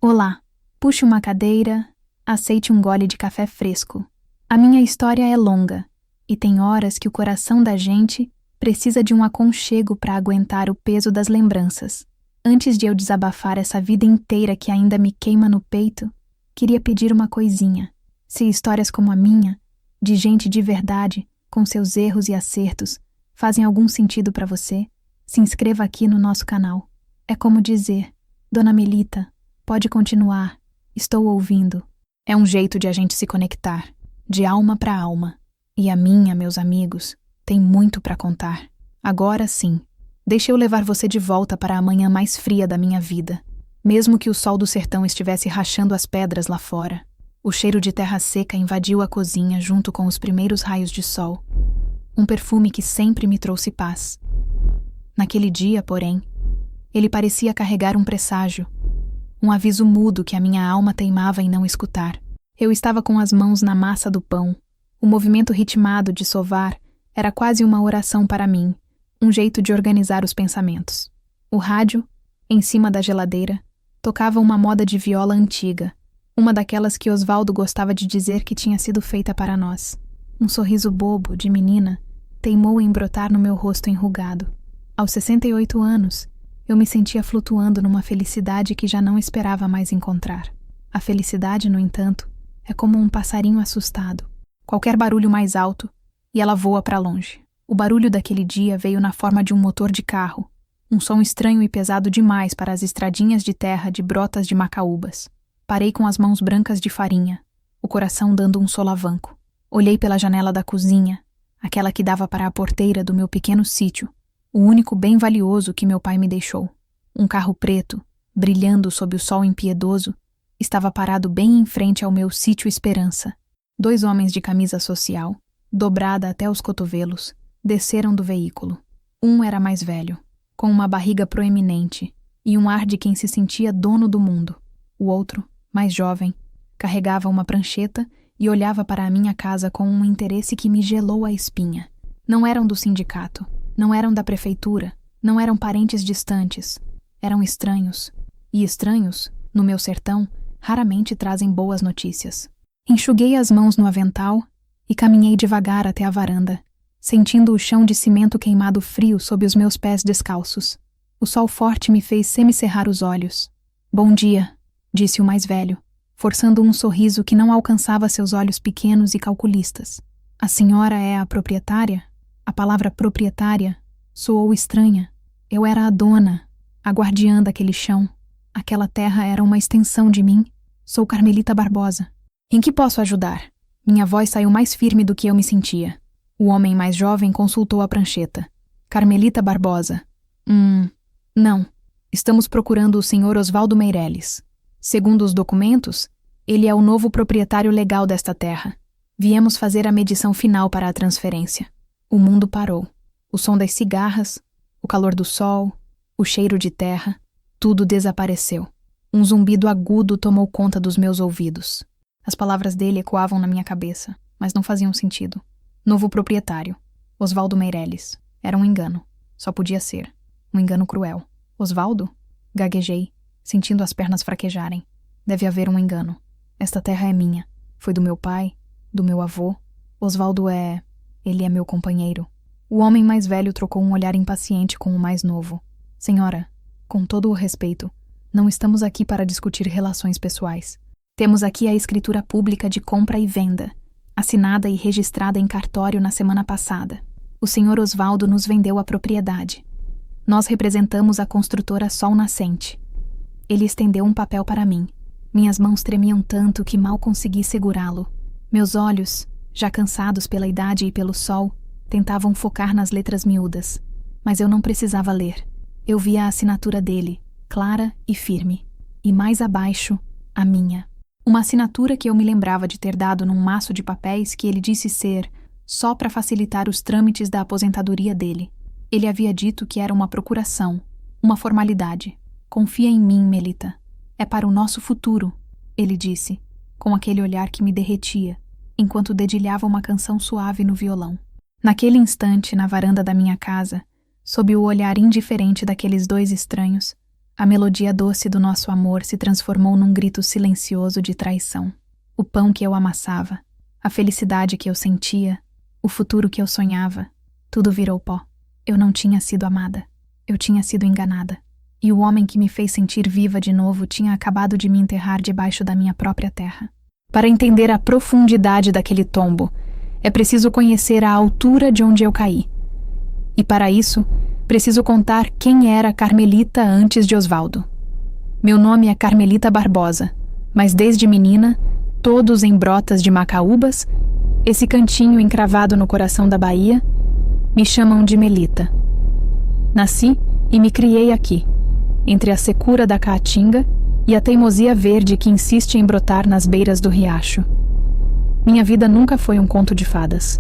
Olá, puxe uma cadeira, aceite um gole de café fresco. A minha história é longa, e tem horas que o coração da gente precisa de um aconchego para aguentar o peso das lembranças. Antes de eu desabafar essa vida inteira que ainda me queima no peito, queria pedir uma coisinha. Se histórias como a minha, de gente de verdade, com seus erros e acertos, fazem algum sentido para você, se inscreva aqui no nosso canal. É como dizer, Dona Melita, pode continuar, estou ouvindo. É um jeito de a gente se conectar, de alma para alma. E a minha, meus amigos, tem muito para contar. Agora sim, deixe eu levar você de volta para a manhã mais fria da minha vida. Mesmo que o sol do sertão estivesse rachando as pedras lá fora, o cheiro de terra seca invadiu a cozinha junto com os primeiros raios de sol. Um perfume que sempre me trouxe paz. Naquele dia, porém, ele parecia carregar um presságio, um aviso mudo que a minha alma teimava em não escutar. Eu estava com as mãos na massa do pão. O movimento ritmado de sovar era quase uma oração para mim, um jeito de organizar os pensamentos. O rádio, em cima da geladeira, tocava uma moda de viola antiga, uma daquelas que Osvaldo gostava de dizer que tinha sido feita para nós. Um sorriso bobo, de menina, teimou em brotar no meu rosto enrugado. Aos 68 anos, eu me sentia flutuando numa felicidade que já não esperava mais encontrar. A felicidade, no entanto, é como um passarinho assustado. Qualquer barulho mais alto, e ela voa para longe. O barulho daquele dia veio na forma de um motor de carro, um som estranho e pesado demais para as estradinhas de terra de brotas de macaúbas. Parei com as mãos brancas de farinha, o coração dando um solavanco. Olhei pela janela da cozinha, aquela que dava para a porteira do meu pequeno sítio, o único bem valioso que meu pai me deixou. Um carro preto, brilhando sob o sol impiedoso, estava parado bem em frente ao meu sítio Esperança. 2 homens de camisa social, dobrada até os cotovelos, desceram do veículo. Um era mais velho, com uma barriga proeminente e um ar de quem se sentia dono do mundo. O outro, mais jovem, carregava uma prancheta e olhava para a minha casa com um interesse que me gelou a espinha. Não eram do sindicato, não eram da prefeitura, não eram parentes distantes. Eram estranhos. E estranhos, no meu sertão, raramente trazem boas notícias. Enxuguei as mãos no avental e caminhei devagar até a varanda, sentindo o chão de cimento queimado frio sob os meus pés descalços. O sol forte me fez semicerrar os olhos. Bom dia, disse o mais velho, forçando um sorriso que não alcançava seus olhos pequenos e calculistas. A senhora é a proprietária? A palavra proprietária soou estranha. Eu era a dona, a guardiã daquele chão. Aquela terra era uma extensão de mim. Sou Carmelita Barbosa. Em que posso ajudar? Minha voz saiu mais firme do que eu me sentia. O homem mais jovem consultou a prancheta. Carmelita Barbosa. Não. Estamos procurando o senhor Osvaldo Meireles. Segundo os documentos, ele é o novo proprietário legal desta terra. Viemos fazer a medição final para a transferência. O mundo parou. O som das cigarras, o calor do sol, o cheiro de terra, tudo desapareceu. Um zumbido agudo tomou conta dos meus ouvidos. As palavras dele ecoavam na minha cabeça, mas não faziam sentido. Novo proprietário. Osvaldo Meireles. Era um engano. Só podia ser. Um engano cruel. Osvaldo? Gaguejei, sentindo as pernas fraquejarem. Deve haver um engano. Esta terra é minha. Foi do meu pai, do meu avô. Osvaldo é... Ele é meu companheiro. O homem mais velho trocou um olhar impaciente com o mais novo. Senhora, com todo o respeito, não estamos aqui para discutir relações pessoais. Temos aqui a escritura pública de compra e venda, assinada e registrada em cartório na semana passada. O senhor Osvaldo nos vendeu a propriedade. Nós representamos a construtora Sol Nascente. Ele estendeu um papel para mim. Minhas mãos tremiam tanto que mal consegui segurá-lo. Meus olhos, já cansados pela idade e pelo sol, tentavam focar nas letras miúdas. Mas eu não precisava ler. Eu via a assinatura dele, clara e firme. E mais abaixo, a minha. Uma assinatura que eu me lembrava de ter dado num maço de papéis que ele disse ser só para facilitar os trâmites da aposentadoria dele. Ele havia dito que era uma procuração, uma formalidade. Confia em mim, Melita. É para o nosso futuro, ele disse, com aquele olhar que me derretia, enquanto dedilhava uma canção suave no violão. Naquele instante, na varanda da minha casa, sob o olhar indiferente daqueles 2 estranhos, A melodia doce do nosso amor se transformou num grito silencioso de traição. O pão que eu amassava, a felicidade que eu sentia, o futuro que eu sonhava, tudo virou pó. Eu não tinha sido amada. Eu tinha sido enganada. E o homem que me fez sentir viva de novo tinha acabado de me enterrar debaixo da minha própria terra. Para entender a profundidade daquele tombo, é preciso conhecer a altura de onde eu caí. E para isso, preciso contar quem era Carmelita antes de Osvaldo. Meu nome é Carmelita Barbosa, mas desde menina, todos em brotas de Macaúbas, esse cantinho encravado no coração da Bahia, me chamam de Melita. Nasci e me criei aqui, entre a secura da caatinga e a teimosia verde que insiste em brotar nas beiras do riacho. Minha vida nunca foi um conto de fadas.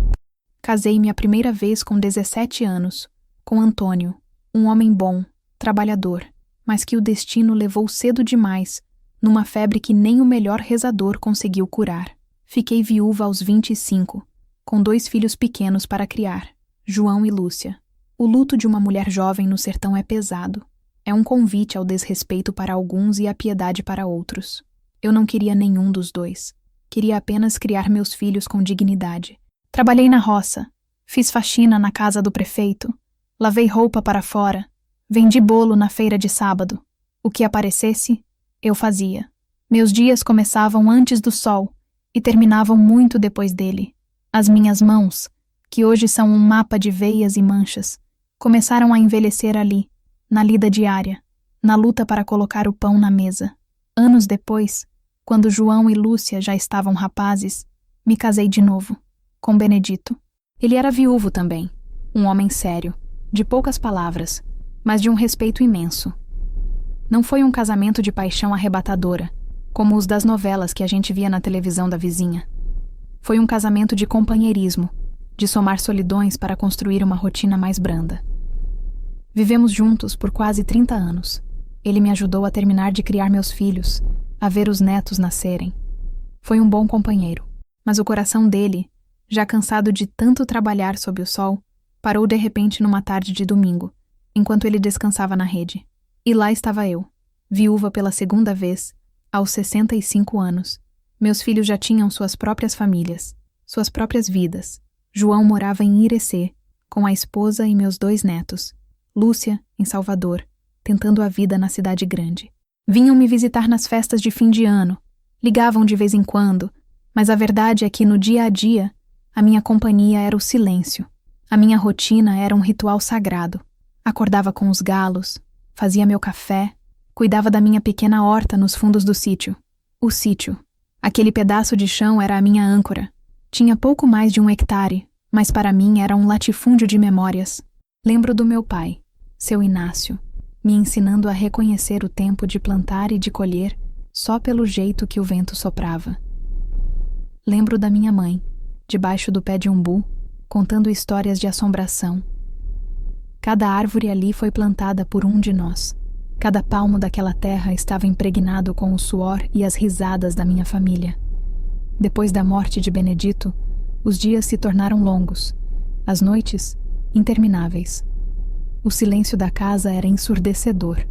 Casei-me a primeira vez com 17 anos, com Antônio, um homem bom, trabalhador, mas que o destino levou cedo demais, numa febre que nem o melhor rezador conseguiu curar. Fiquei viúva aos 25, com 2 filhos pequenos para criar, João e Lúcia. O luto de uma mulher jovem no sertão é pesado. É um convite ao desrespeito para alguns e à piedade para outros. Eu não queria nenhum dos dois. Queria apenas criar meus filhos com dignidade. Trabalhei na roça, fiz faxina na casa do prefeito, lavei roupa para fora, vendi bolo na feira de sábado. O que aparecesse, eu fazia. Meus dias começavam antes do sol e terminavam muito depois dele. As minhas mãos, que hoje são um mapa de veias e manchas, começaram a envelhecer ali, na lida diária, na luta para colocar o pão na mesa. Anos depois, quando João e Lúcia já estavam rapazes, me casei de novo, com Benedito. Ele era viúvo também, um homem sério, de poucas palavras, mas de um respeito imenso. Não foi um casamento de paixão arrebatadora, como os das novelas que a gente via na televisão da vizinha. Foi um casamento de companheirismo, de somar solidões para construir uma rotina mais branda. Vivemos juntos por quase 30 anos. Ele me ajudou a terminar de criar meus filhos, a ver os netos nascerem. Foi um bom companheiro, mas o coração dele, já cansado de tanto trabalhar sob o sol, parou de repente numa tarde de domingo, enquanto ele descansava na rede. E lá estava eu, viúva pela segunda vez, aos 65 anos. Meus filhos já tinham suas próprias famílias, suas próprias vidas. João morava em Irecê, com a esposa e meus 2 netos. Lúcia, em Salvador, tentando a vida na cidade grande. Vinham me visitar nas festas de fim de ano, ligavam de vez em quando, mas a verdade é que no dia a dia, a minha companhia era o silêncio. A minha rotina era um ritual sagrado. Acordava com os galos, fazia meu café, cuidava da minha pequena horta nos fundos do sítio. O sítio. Aquele pedaço de chão era a minha âncora. Tinha pouco mais de 1 hectare, mas para mim era um latifúndio de memórias. Lembro do meu pai, seu Inácio, me ensinando a reconhecer o tempo de plantar e de colher só pelo jeito que o vento soprava. Lembro da minha mãe, debaixo do pé de umbu, contando histórias de assombração. Cada árvore ali foi plantada por um de nós. Cada palmo daquela terra estava impregnado com o suor e as risadas da minha família. Depois da morte de Benedito, os dias se tornaram longos, as noites intermináveis. O silêncio da casa era ensurdecedor.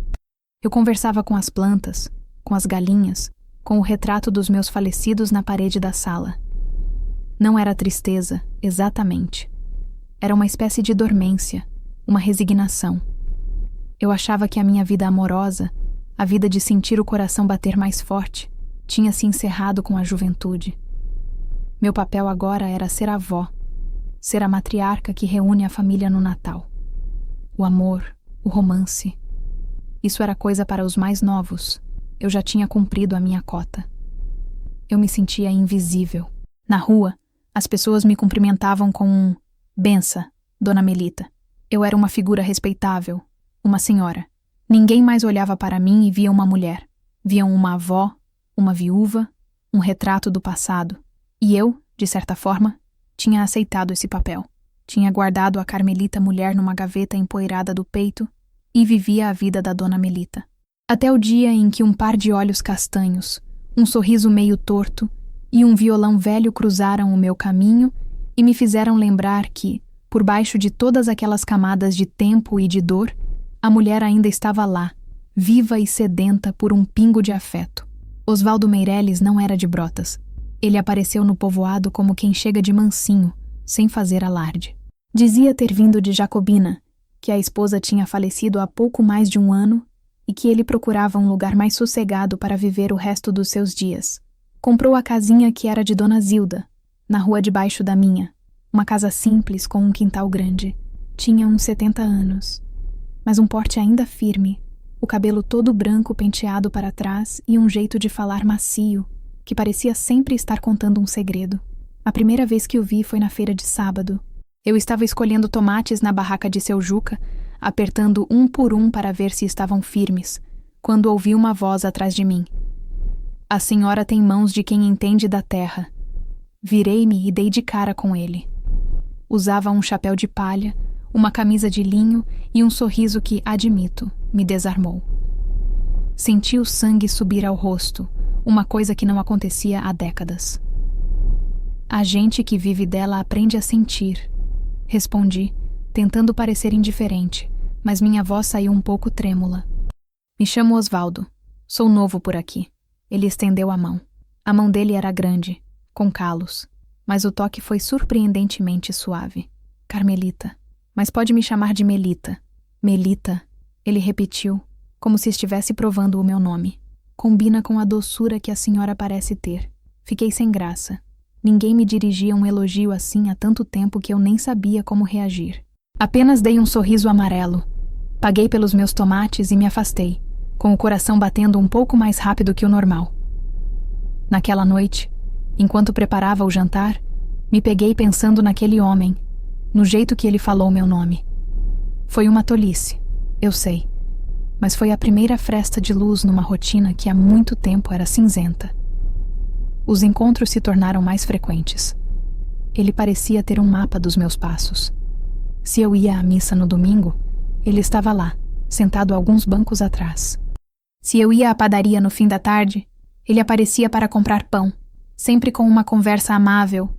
Eu conversava com as plantas, com as galinhas, com o retrato dos meus falecidos na parede da sala. Não era tristeza, exatamente. Era uma espécie de dormência, uma resignação. Eu achava que a minha vida amorosa, a vida de sentir o coração bater mais forte, tinha se encerrado com a juventude. Meu papel agora era ser avó, ser a matriarca que reúne a família no Natal. O amor, o romance. Isso era coisa para os mais novos. Eu já tinha cumprido a minha cota. Eu me sentia invisível. Na rua, as pessoas me cumprimentavam com um "bença, Dona Melita". Eu era uma figura respeitável, uma senhora. Ninguém mais olhava para mim e via uma mulher. Viam uma avó, uma viúva, um retrato do passado. E eu, de certa forma, tinha aceitado esse papel. Tinha guardado a Carmelita mulher numa gaveta empoeirada do peito e vivia a vida da Dona Melita. Até o dia em que um par de olhos castanhos, um sorriso meio torto e um violão velho cruzaram o meu caminho e me fizeram lembrar que, por baixo de todas aquelas camadas de tempo e de dor, a mulher ainda estava lá, viva e sedenta por um pingo de afeto. Osvaldo Meireles não era de Brotas. Ele apareceu no povoado como quem chega de mansinho, sem fazer alarde. Dizia ter vindo de Jacobina, que a esposa tinha falecido há pouco mais de um ano e que ele procurava um lugar mais sossegado para viver o resto dos seus dias. Comprou a casinha que era de Dona Zilda, na rua debaixo da minha, uma casa simples com um quintal grande. Tinha uns 70 anos, mas um porte ainda firme, o cabelo todo branco penteado para trás e um jeito de falar macio, que parecia sempre estar contando um segredo. A primeira vez que o vi foi na feira de sábado. Eu estava escolhendo tomates na barraca de seu Juca, apertando um por um para ver se estavam firmes, quando ouvi uma voz atrás de mim. A senhora tem mãos de quem entende da terra. Virei-me e dei de cara com ele. Usava um chapéu de palha, uma camisa de linho e um sorriso que, admito, me desarmou. Senti o sangue subir ao rosto, uma coisa que não acontecia há décadas. A gente que vive dela aprende a sentir, respondi, tentando parecer indiferente, mas minha voz saiu um pouco trêmula. Me chamo Osvaldo. Sou novo por aqui. Ele estendeu a mão. A mão dele era grande, com calos, mas o toque foi surpreendentemente suave. Carmelita. Mas pode me chamar de Melita. Melita, ele repetiu, como se estivesse provando o meu nome. Combina com a doçura que a senhora parece ter. Fiquei sem graça. Ninguém me dirigia um elogio assim há tanto tempo que eu nem sabia como reagir. Apenas dei um sorriso amarelo. Paguei pelos meus tomates e me afastei, com o coração batendo um pouco mais rápido que o normal. Naquela noite, enquanto preparava o jantar, me peguei pensando naquele homem, no jeito que ele falou meu nome. Foi uma tolice, eu sei, mas foi a primeira fresta de luz numa rotina que há muito tempo era cinzenta. Os encontros se tornaram mais frequentes. Ele parecia ter um mapa dos meus passos. Se eu ia à missa no domingo, ele estava lá, sentado alguns bancos atrás. Se eu ia à padaria no fim da tarde, ele aparecia para comprar pão, sempre com uma conversa amável,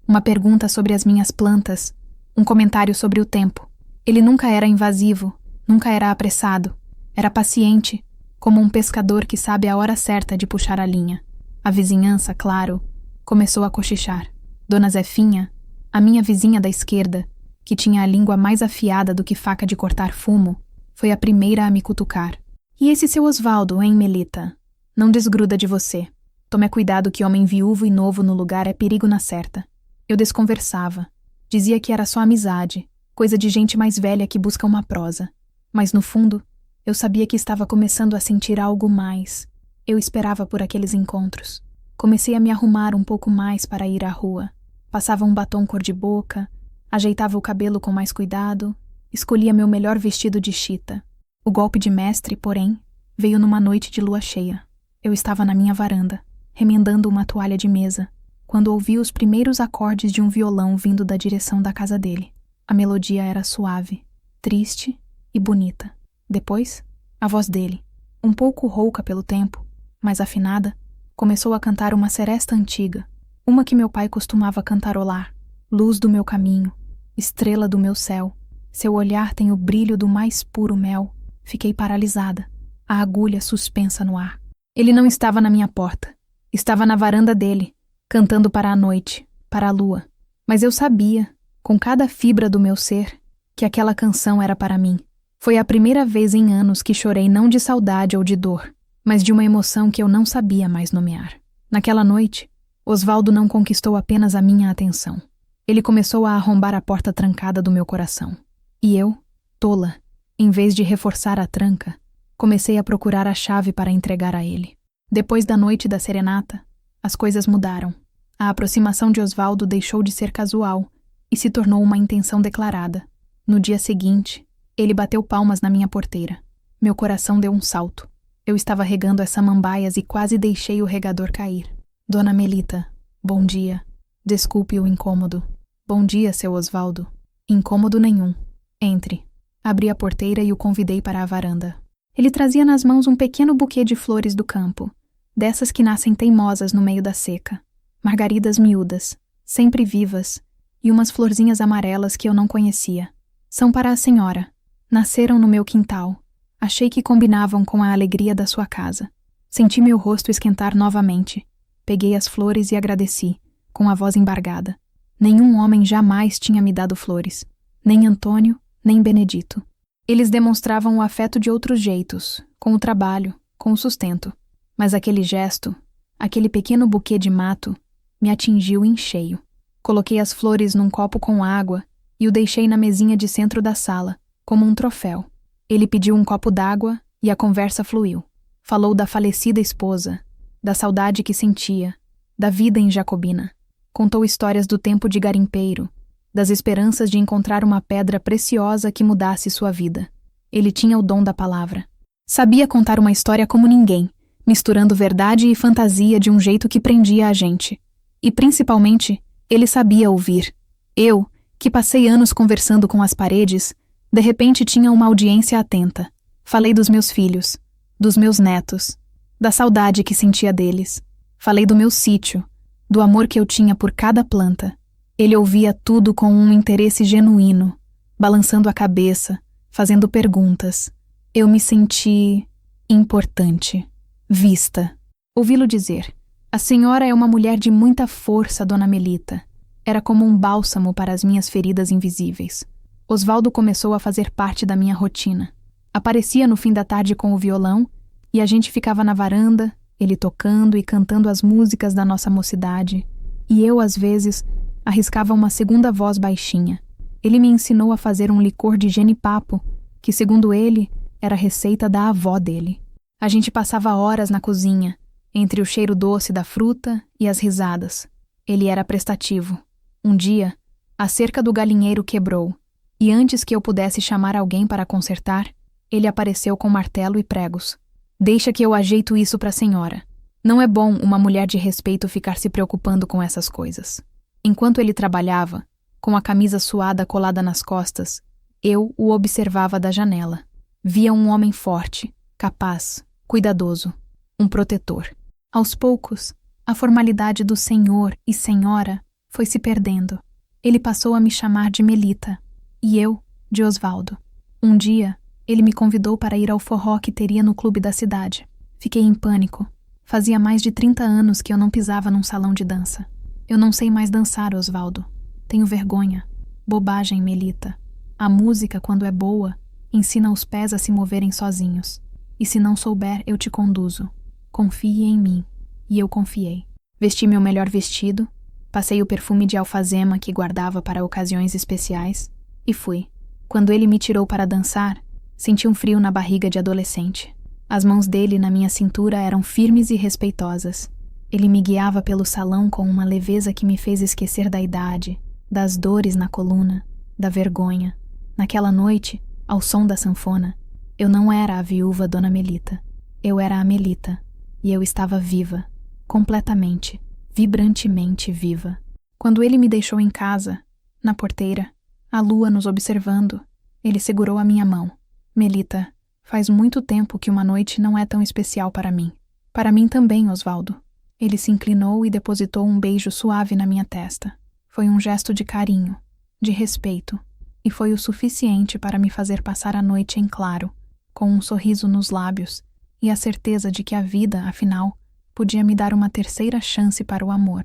uma pergunta sobre as minhas plantas, um comentário sobre o tempo. Ele nunca era invasivo, nunca era apressado. Era paciente, como um pescador que sabe a hora certa de puxar a linha. A vizinhança, claro, começou a cochichar. Dona Zefinha, a minha vizinha da esquerda, que tinha a língua mais afiada do que faca de cortar fumo, foi a primeira a me cutucar. E esse seu Osvaldo, hein, Melita? Não desgruda de você. Tome cuidado que homem viúvo e novo no lugar é perigo na certa. Eu desconversava. Dizia que era só amizade, coisa de gente mais velha que busca uma prosa. Mas no fundo, eu sabia que estava começando a sentir algo mais. Eu esperava por aqueles encontros. Comecei a me arrumar um pouco mais para ir à rua. Passava um batom cor-de-boca, ajeitava o cabelo com mais cuidado, escolhia meu melhor vestido de chita. O golpe de mestre, porém, veio numa noite de lua cheia. Eu estava na minha varanda, remendando uma toalha de mesa, quando ouvi os primeiros acordes de um violão vindo da direção da casa dele. A melodia era suave, triste e bonita. Depois, a voz dele, um pouco rouca pelo tempo, mas afinada, começou a cantar uma seresta antiga, uma que meu pai costumava cantarolar. Luz do meu caminho, estrela do meu céu, seu olhar tem o brilho do mais puro mel. Fiquei paralisada, a agulha suspensa no ar. Ele não estava na minha porta, estava na varanda dele, cantando para a noite, para a lua. Mas eu sabia, com cada fibra do meu ser, que aquela canção era para mim. Foi a primeira vez em anos que chorei não de saudade ou de dor, mas de uma emoção que eu não sabia mais nomear. Naquela noite, Osvaldo não conquistou apenas a minha atenção. Ele começou a arrombar a porta trancada do meu coração. E eu, tola, em vez de reforçar a tranca, comecei a procurar a chave para entregar a ele. Depois da noite da serenata, as coisas mudaram. A aproximação de Osvaldo deixou de ser casual e se tornou uma intenção declarada. No dia seguinte, ele bateu palmas na minha porteira. Meu coração deu um salto. Eu estava regando as samambaias e quase deixei o regador cair. Dona Melita, bom dia. Desculpe o incômodo. Bom dia, seu Osvaldo. Incômodo nenhum. Entre. Abri a porteira e o convidei para a varanda. Ele trazia nas mãos um pequeno buquê de flores do campo, dessas que nascem teimosas no meio da seca. Margaridas miúdas, sempre vivas, e umas florzinhas amarelas que eu não conhecia. São para a senhora. Nasceram no meu quintal. Achei que combinavam com a alegria da sua casa. Senti meu rosto esquentar novamente. Peguei as flores e agradeci, com a voz embargada. Nenhum homem jamais tinha me dado flores. Nem Antônio, nem Benedito. Eles demonstravam o afeto de outros jeitos, com o trabalho, com o sustento. Mas aquele gesto, aquele pequeno buquê de mato, me atingiu em cheio. Coloquei as flores num copo com água e o deixei na mesinha de centro da sala, como um troféu. Ele pediu um copo d'água e a conversa fluiu. Falou da falecida esposa, da saudade que sentia, da vida em Jacobina. Contou histórias do tempo de garimpeiro, das esperanças de encontrar uma pedra preciosa que mudasse sua vida. Ele tinha o dom da palavra. Sabia contar uma história como ninguém, misturando verdade e fantasia de um jeito que prendia a gente. E, principalmente, ele sabia ouvir. Eu, que passei anos conversando com as paredes, de repente tinha uma audiência atenta. Falei dos meus filhos, dos meus netos, da saudade que sentia deles. Falei do meu sítio, do amor que eu tinha por cada planta. Ele ouvia tudo com um interesse genuíno, balançando a cabeça, fazendo perguntas. Eu me senti importante, vista. Ouvi-lo dizer: "A senhora é uma mulher de muita força, dona Melita." Era como um bálsamo para as minhas feridas invisíveis. Osvaldo começou a fazer parte da minha rotina. Aparecia no fim da tarde com o violão e a gente ficava na varanda, ele tocando e cantando as músicas da nossa mocidade. E eu, às vezes, arriscava uma segunda voz baixinha. Ele me ensinou a fazer um licor de jenipapo, que, segundo ele, era receita da avó dele. A gente passava horas na cozinha, entre o cheiro doce da fruta e as risadas. Ele era prestativo. Um dia, a cerca do galinheiro quebrou, e antes que eu pudesse chamar alguém para consertar, ele apareceu com martelo e pregos. "Deixa que eu ajeito isso para a senhora. Não é bom uma mulher de respeito ficar se preocupando com essas coisas." Enquanto ele trabalhava, com a camisa suada colada nas costas, eu o observava da janela. Via um homem forte, capaz, cuidadoso, um protetor. Aos poucos, a formalidade do senhor e senhora foi se perdendo. Ele passou a me chamar de Melita, e eu, de Osvaldo. Um dia, ele me convidou para ir ao forró que teria no clube da cidade. Fiquei em pânico. Fazia mais de 30 anos que eu não pisava num salão de dança. "Eu não sei mais dançar, Osvaldo. Tenho vergonha." "Bobagem, Melita. A música, quando é boa, ensina os pés a se moverem sozinhos. E se não souber, eu te conduzo. Confie em mim." E eu confiei. Vesti meu melhor vestido, passei o perfume de alfazema que guardava para ocasiões especiais e fui. Quando ele me tirou para dançar, senti um frio na barriga de adolescente. As mãos dele na minha cintura eram firmes e respeitosas. Ele me guiava pelo salão com uma leveza que me fez esquecer da idade, das dores na coluna, da vergonha. Naquela noite, ao som da sanfona, eu não era a viúva Dona Melita. Eu era a Melita, e eu estava viva, completamente, vibrantemente viva. Quando ele me deixou em casa, na porteira, a lua nos observando, ele segurou a minha mão. "Melita, faz muito tempo que uma noite não é tão especial para mim." "Para mim também, Osvaldo." Ele se inclinou e depositou um beijo suave na minha testa. Foi um gesto de carinho, de respeito, e foi o suficiente para me fazer passar a noite em claro, com um sorriso nos lábios e a certeza de que a vida, afinal, podia me dar uma terceira chance para o amor.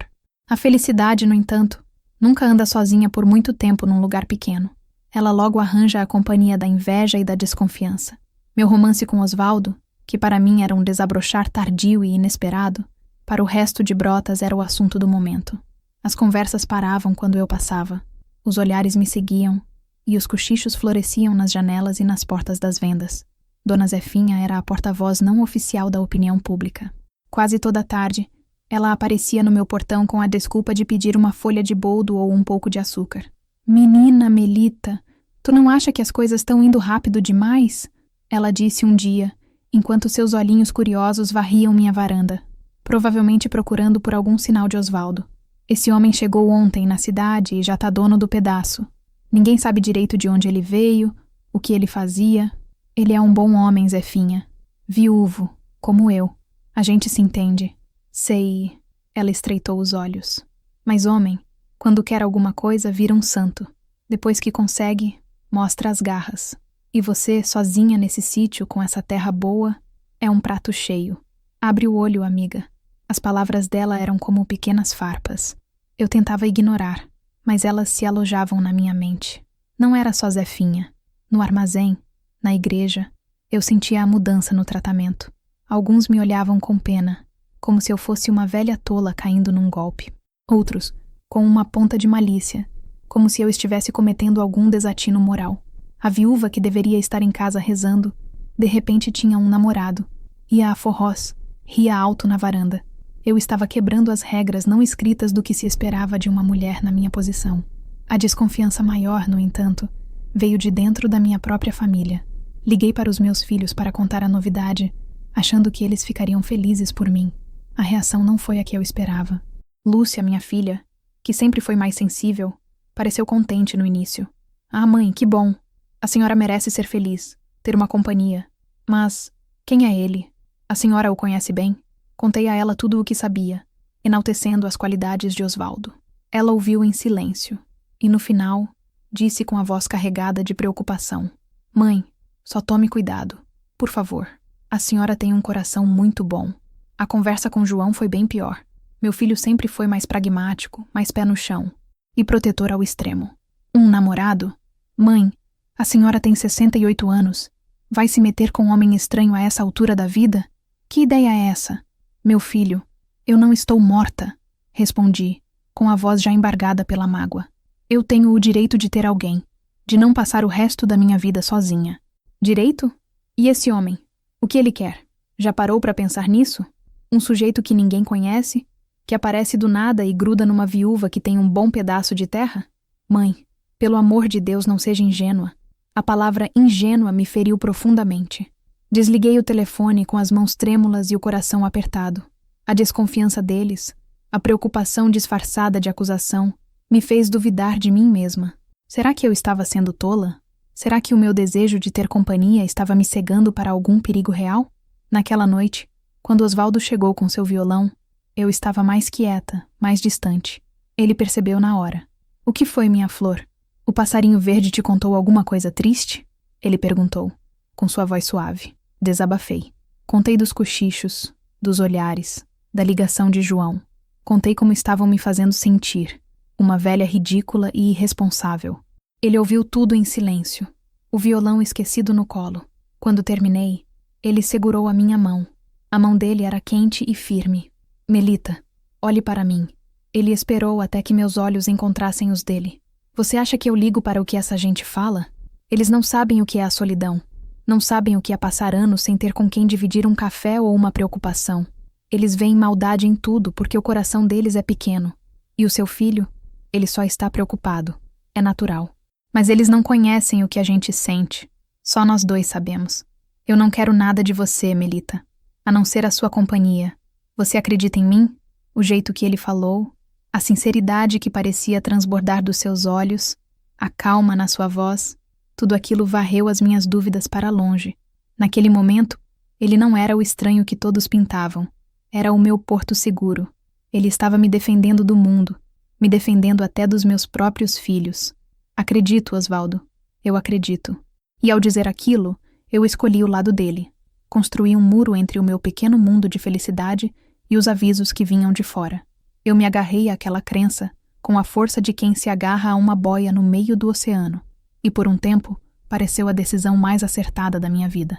A felicidade, no entanto, nunca anda sozinha por muito tempo num lugar pequeno. Ela logo arranja a companhia da inveja e da desconfiança. Meu romance com Osvaldo, que para mim era um desabrochar tardio e inesperado, para o resto de Brotas era o assunto do momento. As conversas paravam quando eu passava, os olhares me seguiam, e os cochichos floresciam nas janelas e nas portas das vendas. Dona Zefinha era a porta-voz não oficial da opinião pública. Quase toda tarde, ela aparecia no meu portão com a desculpa de pedir uma folha de boldo ou um pouco de açúcar. "Menina Melita, tu não acha que as coisas estão indo rápido demais?" Ela disse um dia, enquanto seus olhinhos curiosos varriam minha varanda, provavelmente procurando por algum sinal de Osvaldo. "Esse homem chegou ontem na cidade e já tá dono do pedaço. Ninguém sabe direito de onde ele veio, o que ele fazia. Ele é um bom homem, Zefinha. Viúvo, como eu. A gente se entende." "Sei." Ela estreitou os olhos. "Mas homem, quando quer alguma coisa, vira um santo. Depois que consegue, mostra as garras." E você, sozinha nesse sítio, com essa terra boa, é um prato cheio. Abre o olho, amiga. As palavras dela eram como pequenas farpas. Eu tentava ignorar, mas elas se alojavam na minha mente. Não era só Zefinha. No armazém, na igreja, eu sentia a mudança no tratamento. Alguns me olhavam com pena, como se eu fosse uma velha tola caindo num golpe. Outros, com uma ponta de malícia, como se eu estivesse cometendo algum desatino moral. A viúva que deveria estar em casa rezando, de repente tinha um namorado. Ia a forrós, ria alto na varanda. Eu estava quebrando as regras não escritas do que se esperava de uma mulher na minha posição. A desconfiança maior, no entanto, veio de dentro da minha própria família. Liguei para os meus filhos para contar a novidade, achando que eles ficariam felizes por mim. A reação não foi a que eu esperava. Lúcia, minha filha, que sempre foi mais sensível, pareceu contente no início. Ah, mãe, que bom. A senhora merece ser feliz, ter uma companhia. Mas quem é ele? A senhora o conhece bem? Contei a ela tudo o que sabia, enaltecendo as qualidades de Osvaldo. Ela ouviu em silêncio, e no final, disse com a voz carregada de preocupação: Mãe, só tome cuidado, por favor. A senhora tem um coração muito bom. A conversa com João foi bem pior. Meu filho sempre foi mais pragmático, mais pé no chão, e protetor ao extremo. Um namorado? Mãe, a senhora tem 68 anos. Vai se meter com um homem estranho a essa altura da vida? Que ideia é essa? Meu filho, eu não estou morta, respondi, com a voz já embargada pela mágoa. Eu tenho o direito de ter alguém, de não passar o resto da minha vida sozinha. Direito? E esse homem? O que ele quer? Já parou para pensar nisso? Um sujeito que ninguém conhece, que aparece do nada e gruda numa viúva que tem um bom pedaço de terra? Mãe, pelo amor de Deus, não seja ingênua. A palavra ingênua me feriu profundamente. Desliguei o telefone com as mãos trêmulas e o coração apertado. A desconfiança deles, a preocupação disfarçada de acusação, me fez duvidar de mim mesma. Será que eu estava sendo tola? Será que o meu desejo de ter companhia estava me cegando para algum perigo real? Naquela noite, quando Osvaldo chegou com seu violão, eu estava mais quieta, mais distante. Ele percebeu na hora. O que foi, minha flor? O passarinho verde te contou alguma coisa triste? Ele perguntou, com sua voz suave. Desabafei. Contei dos cochichos, dos olhares, da ligação de João. Contei como estavam me fazendo sentir, uma velha ridícula e irresponsável. Ele ouviu tudo em silêncio, o violão esquecido no colo. Quando terminei, ele segurou a minha mão. A mão dele era quente e firme. Melita, olhe para mim. Ele esperou até que meus olhos encontrassem os dele. Você acha que eu ligo para o que essa gente fala? Eles não sabem o que é a solidão. Não sabem o que é passar anos sem ter com quem dividir um café ou uma preocupação. Eles veem maldade em tudo porque o coração deles é pequeno. E o seu filho, ele só está preocupado. É natural. Mas eles não conhecem o que a gente sente. Só nós dois sabemos. Eu não quero nada de você, Melita, a não ser a sua companhia. Você acredita em mim? O jeito que ele falou, a sinceridade que parecia transbordar dos seus olhos, a calma na sua voz, tudo aquilo varreu as minhas dúvidas para longe. Naquele momento, ele não era o estranho que todos pintavam. Era o meu porto seguro. Ele estava me defendendo do mundo, me defendendo até dos meus próprios filhos. Acredito, Osvaldo. Eu acredito. E ao dizer aquilo, eu escolhi o lado dele. Construí um muro entre o meu pequeno mundo de felicidade e os avisos que vinham de fora. Eu me agarrei àquela crença com a força de quem se agarra a uma boia no meio do oceano. E por um tempo, pareceu a decisão mais acertada da minha vida.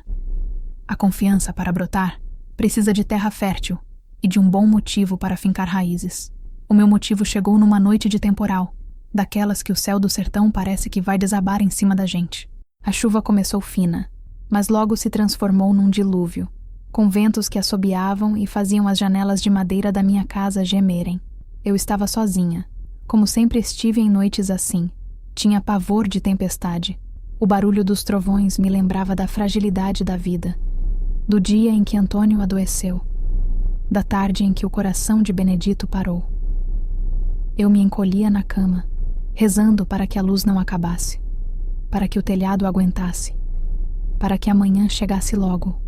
A confiança, para brotar, precisa de terra fértil e de um bom motivo para fincar raízes. O meu motivo chegou numa noite de temporal, daquelas que o céu do sertão parece que vai desabar em cima da gente. A chuva começou fina, mas logo se transformou num dilúvio, com ventos que assobiavam e faziam as janelas de madeira da minha casa gemerem. Eu estava sozinha, como sempre estive em noites assim. Tinha pavor de tempestade. O barulho dos trovões me lembrava da fragilidade da vida, do dia em que Antônio adoeceu, da tarde em que o coração de Benedito parou. Eu me encolhia na cama, rezando para que a luz não acabasse, para que o telhado aguentasse, para que amanhã chegasse logo.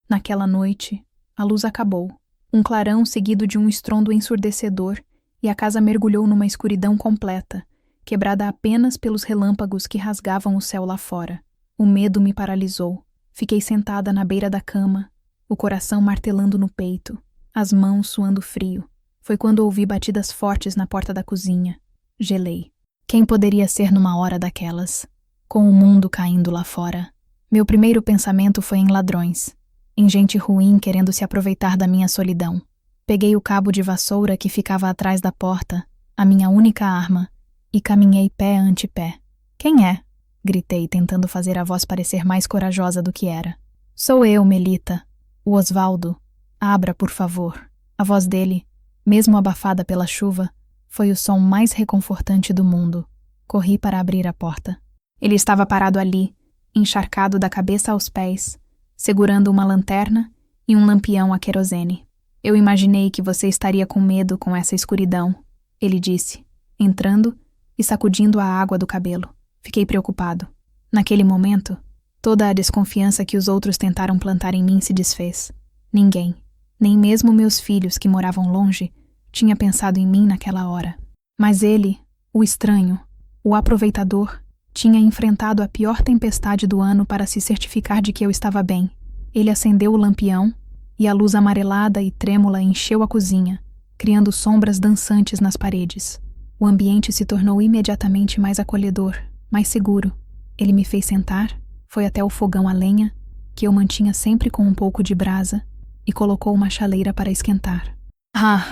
Naquela noite, a luz acabou, um clarão seguido de um estrondo ensurdecedor, e a casa mergulhou numa escuridão completa, quebrada apenas pelos relâmpagos que rasgavam o céu lá fora. O medo me paralisou. Fiquei sentada na beira da cama, o coração martelando no peito, as mãos suando frio. Foi quando ouvi batidas fortes na porta da cozinha. Gelei. Quem poderia ser numa hora daquelas? Com o mundo caindo lá fora. Meu primeiro pensamento foi em ladrões, em gente ruim querendo se aproveitar da minha solidão. Peguei o cabo de vassoura que ficava atrás da porta, a minha única arma, e caminhei pé ante pé. Quem é? Gritei, tentando fazer a voz parecer mais corajosa do que era. Sou eu, Melita. O Osvaldo. Abra, por favor. A voz dele, mesmo abafada pela chuva, foi o som mais reconfortante do mundo. Corri para abrir a porta. Ele estava parado ali, encharcado da cabeça aos pés, segurando uma lanterna e um lampião a querosene. Eu imaginei que você estaria com medo com essa escuridão, ele disse, entrando e sacudindo a água do cabelo. Fiquei preocupado. Naquele momento, toda a desconfiança que os outros tentaram plantar em mim se desfez. Ninguém, nem mesmo meus filhos que moravam longe, tinha pensado em mim naquela hora. Mas ele, o estranho, o aproveitador, tinha enfrentado a pior tempestade do ano para se certificar de que eu estava bem. Ele acendeu o lampião e a luz amarelada e trêmula encheu a cozinha, criando sombras dançantes nas paredes. O ambiente se tornou imediatamente mais acolhedor, mais seguro. Ele me fez sentar, foi até o fogão a lenha, que eu mantinha sempre com um pouco de brasa, e colocou uma chaleira para esquentar. Ah,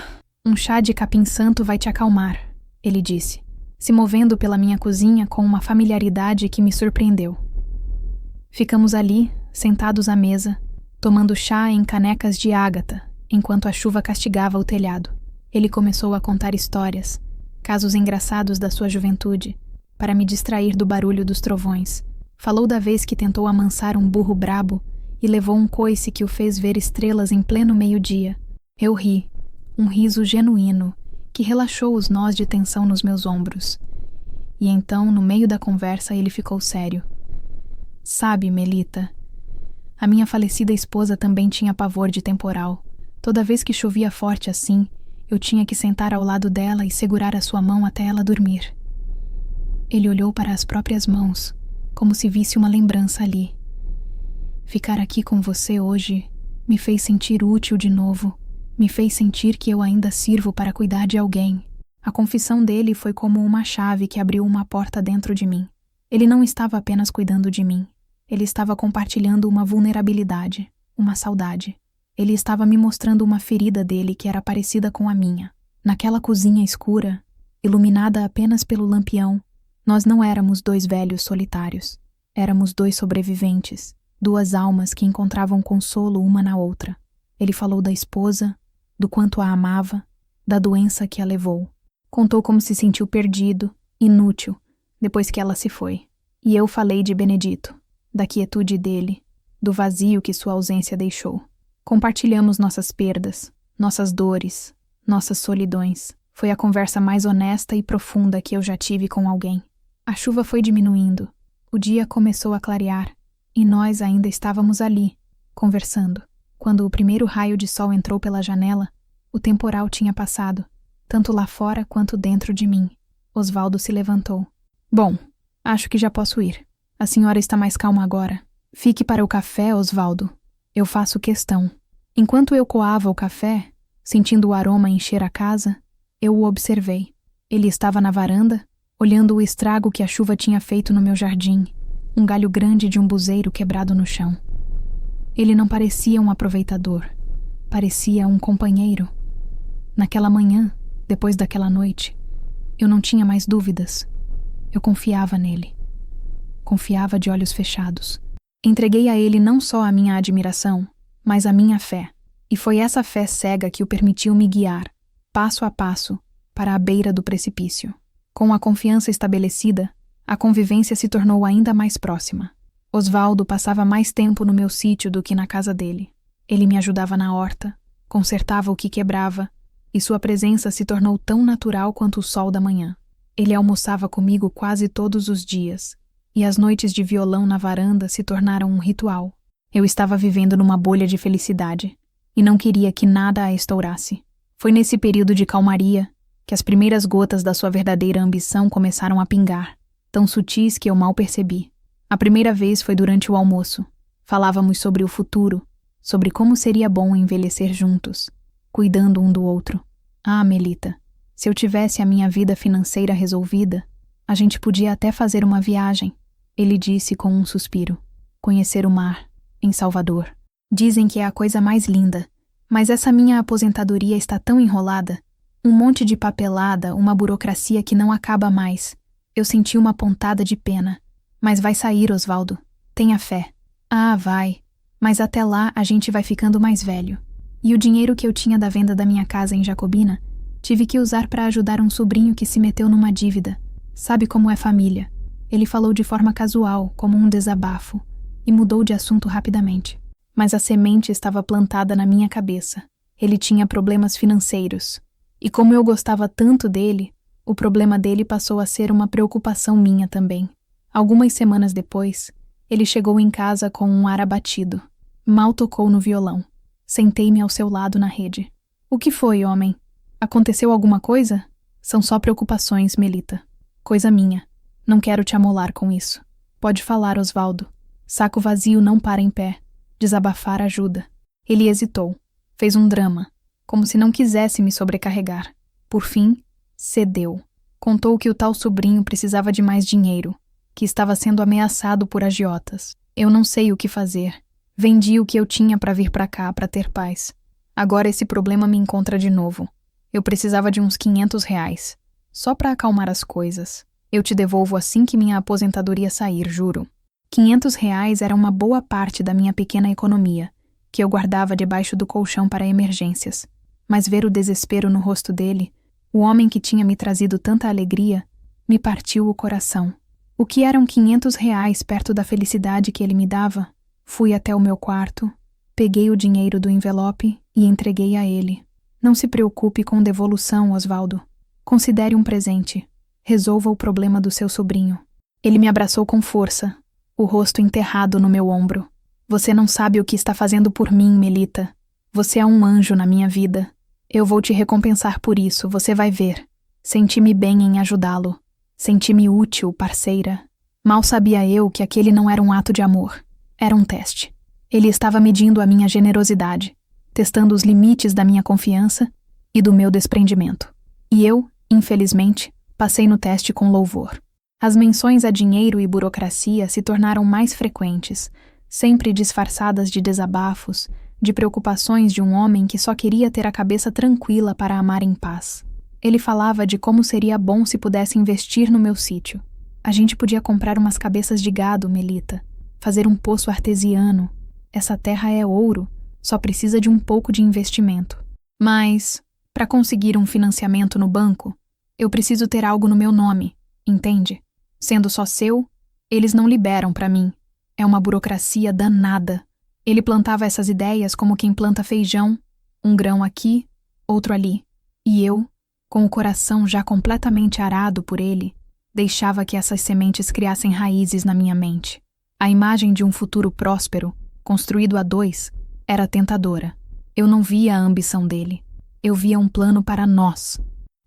um chá de capim-santo vai te acalmar, ele disse, se movendo pela minha cozinha com uma familiaridade que me surpreendeu. Ficamos ali, sentados à mesa, tomando chá em canecas de ágata, enquanto a chuva castigava o telhado. Ele começou a contar histórias, casos engraçados da sua juventude, para me distrair do barulho dos trovões. Falou da vez que tentou amansar um burro brabo e levou um coice que o fez ver estrelas em pleno meio-dia. Eu ri, um riso genuíno, que relaxou os nós de tensão nos meus ombros. E então, no meio da conversa, ele ficou sério. Sabe, Melita, a minha falecida esposa também tinha pavor de temporal. Toda vez que chovia forte assim, eu tinha que sentar ao lado dela e segurar a sua mão até ela dormir. Ele olhou para as próprias mãos, como se visse uma lembrança ali. Ficar aqui com você hoje me fez sentir útil de novo, me fez sentir que eu ainda sirvo para cuidar de alguém. A confissão dele foi como uma chave que abriu uma porta dentro de mim. Ele não estava apenas cuidando de mim, ele estava compartilhando uma vulnerabilidade, uma saudade. Ele estava me mostrando uma ferida dele que era parecida com a minha. Naquela cozinha escura, iluminada apenas pelo lampião, nós não éramos dois velhos solitários. Éramos dois sobreviventes, duas almas que encontravam consolo uma na outra. Ele falou da esposa, do quanto a amava, da doença que a levou. Contou como se sentiu perdido, inútil, depois que ela se foi. E eu falei de Benedito, da quietude dele, do vazio que sua ausência deixou. Compartilhamos nossas perdas, nossas dores, nossas solidões. Foi a conversa mais honesta e profunda que eu já tive com alguém. A chuva foi diminuindo, o dia começou a clarear, e nós ainda estávamos ali, conversando. Quando o primeiro raio de sol entrou pela janela, o temporal tinha passado, tanto lá fora quanto dentro de mim. Osvaldo se levantou. Bom, acho que já posso ir. A senhora está mais calma agora. Fique para o café, Osvaldo. Eu faço questão. Enquanto eu coava o café, sentindo o aroma encher a casa, eu o observei. Ele estava na varanda, olhando o estrago que a chuva tinha feito no meu jardim, um galho grande de um buzeiro quebrado no chão. Ele não parecia um aproveitador, parecia um companheiro. Naquela manhã, depois daquela noite, eu não tinha mais dúvidas. Eu confiava nele. Confiava de olhos fechados. Entreguei a ele não só a minha admiração, mas a minha fé. E foi essa fé cega que o permitiu me guiar, passo a passo, para a beira do precipício. Com a confiança estabelecida, a convivência se tornou ainda mais próxima. Osvaldo passava mais tempo no meu sítio do que na casa dele. Ele me ajudava na horta, consertava o que quebrava, e sua presença se tornou tão natural quanto o sol da manhã. Ele almoçava comigo quase todos os dias, e as noites de violão na varanda se tornaram um ritual. Eu estava vivendo numa bolha de felicidade, e não queria que nada a estourasse. Foi nesse período de calmaria que as primeiras gotas da sua verdadeira ambição começaram a pingar, tão sutis que eu mal percebi. A primeira vez foi durante o almoço. Falávamos sobre o futuro, sobre como seria bom envelhecer juntos, cuidando um do outro. Ah, Melita, se eu tivesse a minha vida financeira resolvida, a gente podia até fazer uma viagem, ele disse com um suspiro. Conhecer o mar, em Salvador. Dizem que é a coisa mais linda, mas essa minha aposentadoria está tão enrolada. Um monte de papelada, uma burocracia que não acaba mais. Eu senti uma pontada de pena. Mas vai sair, Osvaldo. Tenha fé. Ah, vai. Mas até lá a gente vai ficando mais velho. E o dinheiro que eu tinha da venda da minha casa em Jacobina, tive que usar para ajudar um sobrinho que se meteu numa dívida. Sabe como é família? Ele falou de forma casual, como um desabafo, e mudou de assunto rapidamente. Mas a semente estava plantada na minha cabeça. Ele tinha problemas financeiros. E como eu gostava tanto dele, o problema dele passou a ser uma preocupação minha também. Algumas semanas depois, ele chegou em casa com um ar abatido. Mal tocou no violão. Sentei-me ao seu lado na rede. O que foi, homem? Aconteceu alguma coisa? São só preocupações, Melita. Coisa minha. Não quero te amolar com isso. Pode falar, Osvaldo. Saco vazio não para em pé. Desabafar ajuda. Ele hesitou. Fez um drama, como se não quisesse me sobrecarregar. Por fim, cedeu. Contou que o tal sobrinho precisava de mais dinheiro, que estava sendo ameaçado por agiotas. Eu não sei o que fazer. Vendi o que eu tinha para vir para cá, para ter paz. Agora esse problema me encontra de novo. Eu precisava de uns R$ 500, só para acalmar as coisas. Eu te devolvo assim que minha aposentadoria sair, juro. R$ 500 era uma boa parte da minha pequena economia, que eu guardava debaixo do colchão para emergências. Mas ver o desespero no rosto dele, o homem que tinha me trazido tanta alegria, me partiu o coração. O que eram R$ 500 perto da felicidade que ele me dava? Fui até o meu quarto, peguei o dinheiro do envelope e entreguei a ele. Não se preocupe com devolução, Osvaldo. Considere um presente. Resolva o problema do seu sobrinho. Ele me abraçou com força, o rosto enterrado no meu ombro. Você não sabe o que está fazendo por mim, Melita. Você é um anjo na minha vida. Eu vou te recompensar por isso, você vai ver. Senti-me bem em ajudá-lo. Senti-me útil, parceira. Mal sabia eu que aquele não era um ato de amor. Era um teste. Ele estava medindo a minha generosidade, testando os limites da minha confiança e do meu desprendimento. E eu, infelizmente, passei no teste com louvor. As menções a dinheiro e burocracia se tornaram mais frequentes, sempre disfarçadas de desabafos, de preocupações de um homem que só queria ter a cabeça tranquila para amar em paz. Ele falava de como seria bom se pudesse investir no meu sítio. A gente podia comprar umas cabeças de gado, Melita, fazer um poço artesiano. Essa terra é ouro, só precisa de um pouco de investimento. Mas, para conseguir um financiamento no banco, eu preciso ter algo no meu nome, entende? Sendo só seu, eles não liberam para mim. É uma burocracia danada. Ele plantava essas ideias como quem planta feijão, um grão aqui, outro ali. E eu, com o coração já completamente arado por ele, deixava que essas sementes criassem raízes na minha mente. A imagem de um futuro próspero, construído a dois, era tentadora. Eu não via a ambição dele. Eu via um plano para nós.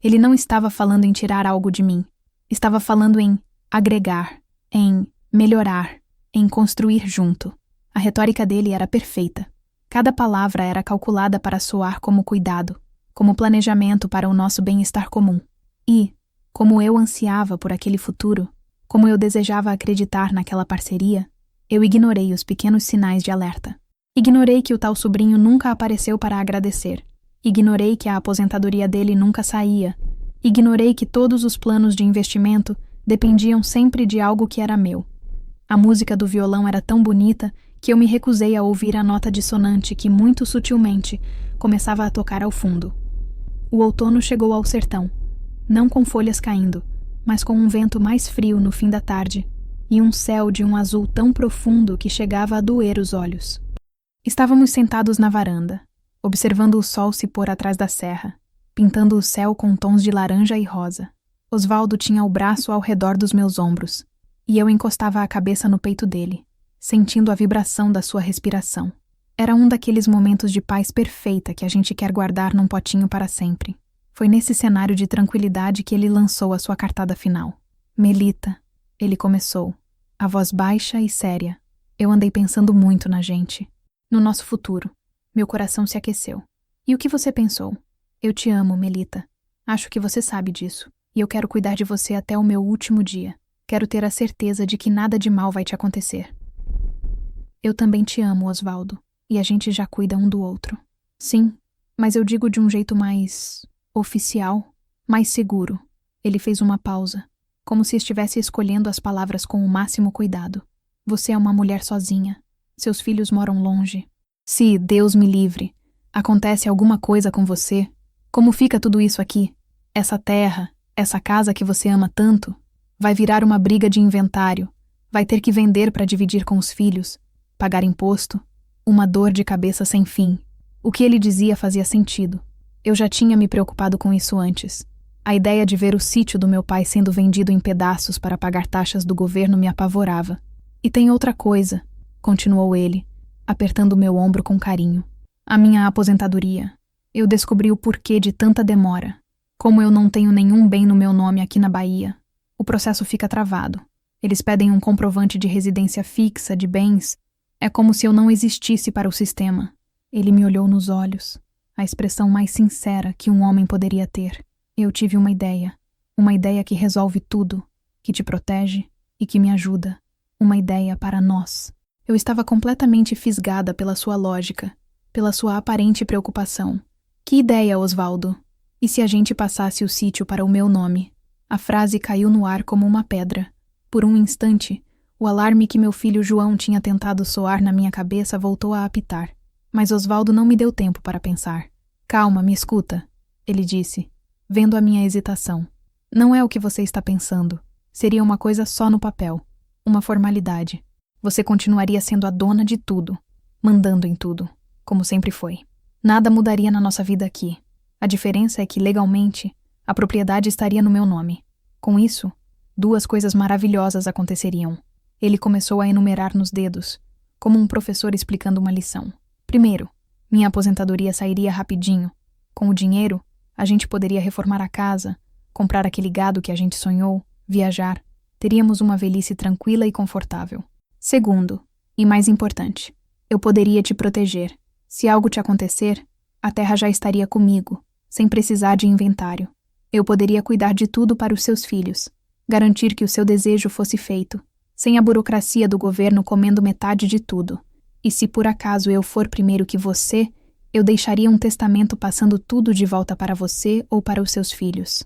Ele não estava falando em tirar algo de mim. Estava falando em agregar, em melhorar, em construir junto. A retórica dele era perfeita. Cada palavra era calculada para soar como cuidado, como planejamento para o nosso bem-estar comum. E, como eu ansiava por aquele futuro, como eu desejava acreditar naquela parceria, eu ignorei os pequenos sinais de alerta. Ignorei que o tal sobrinho nunca apareceu para agradecer. Ignorei que a aposentadoria dele nunca saía. Ignorei que todos os planos de investimento dependiam sempre de algo que era meu. A música do violão era tão bonita que eu me recusei a ouvir a nota dissonante que, muito sutilmente, começava a tocar ao fundo. O outono chegou ao sertão, não com folhas caindo, mas com um vento mais frio no fim da tarde e um céu de um azul tão profundo que chegava a doer os olhos. Estávamos sentados na varanda, observando o sol se pôr atrás da serra, pintando o céu com tons de laranja e rosa. Osvaldo tinha o braço ao redor dos meus ombros, e eu encostava a cabeça no peito dele, sentindo a vibração da sua respiração. Era um daqueles momentos de paz perfeita que a gente quer guardar num potinho para sempre. Foi nesse cenário de tranquilidade que ele lançou a sua cartada final. Melita, ele começou. A voz baixa e séria. Eu andei pensando muito na gente. No nosso futuro. Meu coração se aqueceu. E o que você pensou? Eu te amo, Melita. Acho que você sabe disso. E eu quero cuidar de você até o meu último dia. Quero ter a certeza de que nada de mal vai te acontecer. Eu também te amo, Osvaldo. E a gente já cuida um do outro. Sim, mas eu digo de um jeito mais oficial, mais seguro. Ele fez uma pausa, como se estivesse escolhendo as palavras com o máximo cuidado. Você é uma mulher sozinha. Seus filhos moram longe. Se, Deus me livre, acontece alguma coisa com você, como fica tudo isso aqui? Essa terra, essa casa que você ama tanto, vai virar uma briga de inventário. Vai ter que vender para dividir com os filhos, pagar imposto, uma dor de cabeça sem fim. O que ele dizia fazia sentido. Eu já tinha me preocupado com isso antes. A ideia de ver o sítio do meu pai sendo vendido em pedaços para pagar taxas do governo me apavorava. E tem outra coisa, continuou ele, apertando meu ombro com carinho. A minha aposentadoria. Eu descobri o porquê de tanta demora. Como eu não tenho nenhum bem no meu nome aqui na Bahia, o processo fica travado. Eles pedem um comprovante de residência fixa de bens. É como se eu não existisse para o sistema. Ele me olhou nos olhos, a expressão mais sincera que um homem poderia ter. Eu tive uma ideia que resolve tudo, que te protege e que me ajuda. Uma ideia para nós. Eu estava completamente fisgada pela sua lógica, pela sua aparente preocupação. Que ideia, Osvaldo? E se a gente passasse o sítio para o meu nome? A frase caiu no ar como uma pedra. Por um instante, o alarme que meu filho João tinha tentado soar na minha cabeça voltou a apitar. Mas Osvaldo não me deu tempo para pensar. Calma, me escuta, ele disse, vendo a minha hesitação. Não é o que você está pensando. Seria uma coisa só no papel. Uma formalidade. Você continuaria sendo a dona de tudo, mandando em tudo, como sempre foi. Nada mudaria na nossa vida aqui. A diferença é que, legalmente, a propriedade estaria no meu nome. Com isso, duas coisas maravilhosas aconteceriam. Ele começou a enumerar nos dedos, como um professor explicando uma lição. Primeiro, minha aposentadoria sairia rapidinho. Com o dinheiro, a gente poderia reformar a casa, comprar aquele gado que a gente sonhou, viajar. Teríamos uma velhice tranquila e confortável. Segundo, e mais importante, eu poderia te proteger. Se algo te acontecer, a terra já estaria comigo, sem precisar de inventário. Eu poderia cuidar de tudo para os seus filhos, garantir que o seu desejo fosse feito, sem a burocracia do governo comendo metade de tudo. E se por acaso eu for primeiro que você, eu deixaria um testamento passando tudo de volta para você ou para os seus filhos.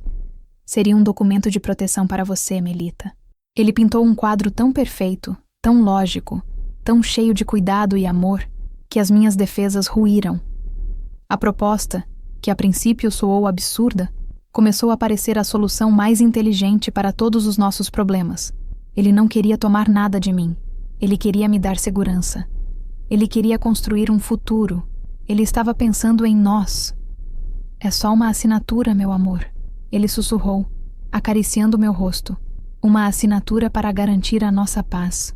Seria um documento de proteção para você, Melita. Ele pintou um quadro tão perfeito, tão lógico, tão cheio de cuidado e amor, que as minhas defesas ruíram. A proposta, que a princípio soou absurda, começou a parecer a solução mais inteligente para todos os nossos problemas. Ele não queria tomar nada de mim. Ele queria me dar segurança. Ele queria construir um futuro. Ele estava pensando em nós. É só uma assinatura, meu amor. Ele sussurrou, acariciando meu rosto. Uma assinatura para garantir a nossa paz.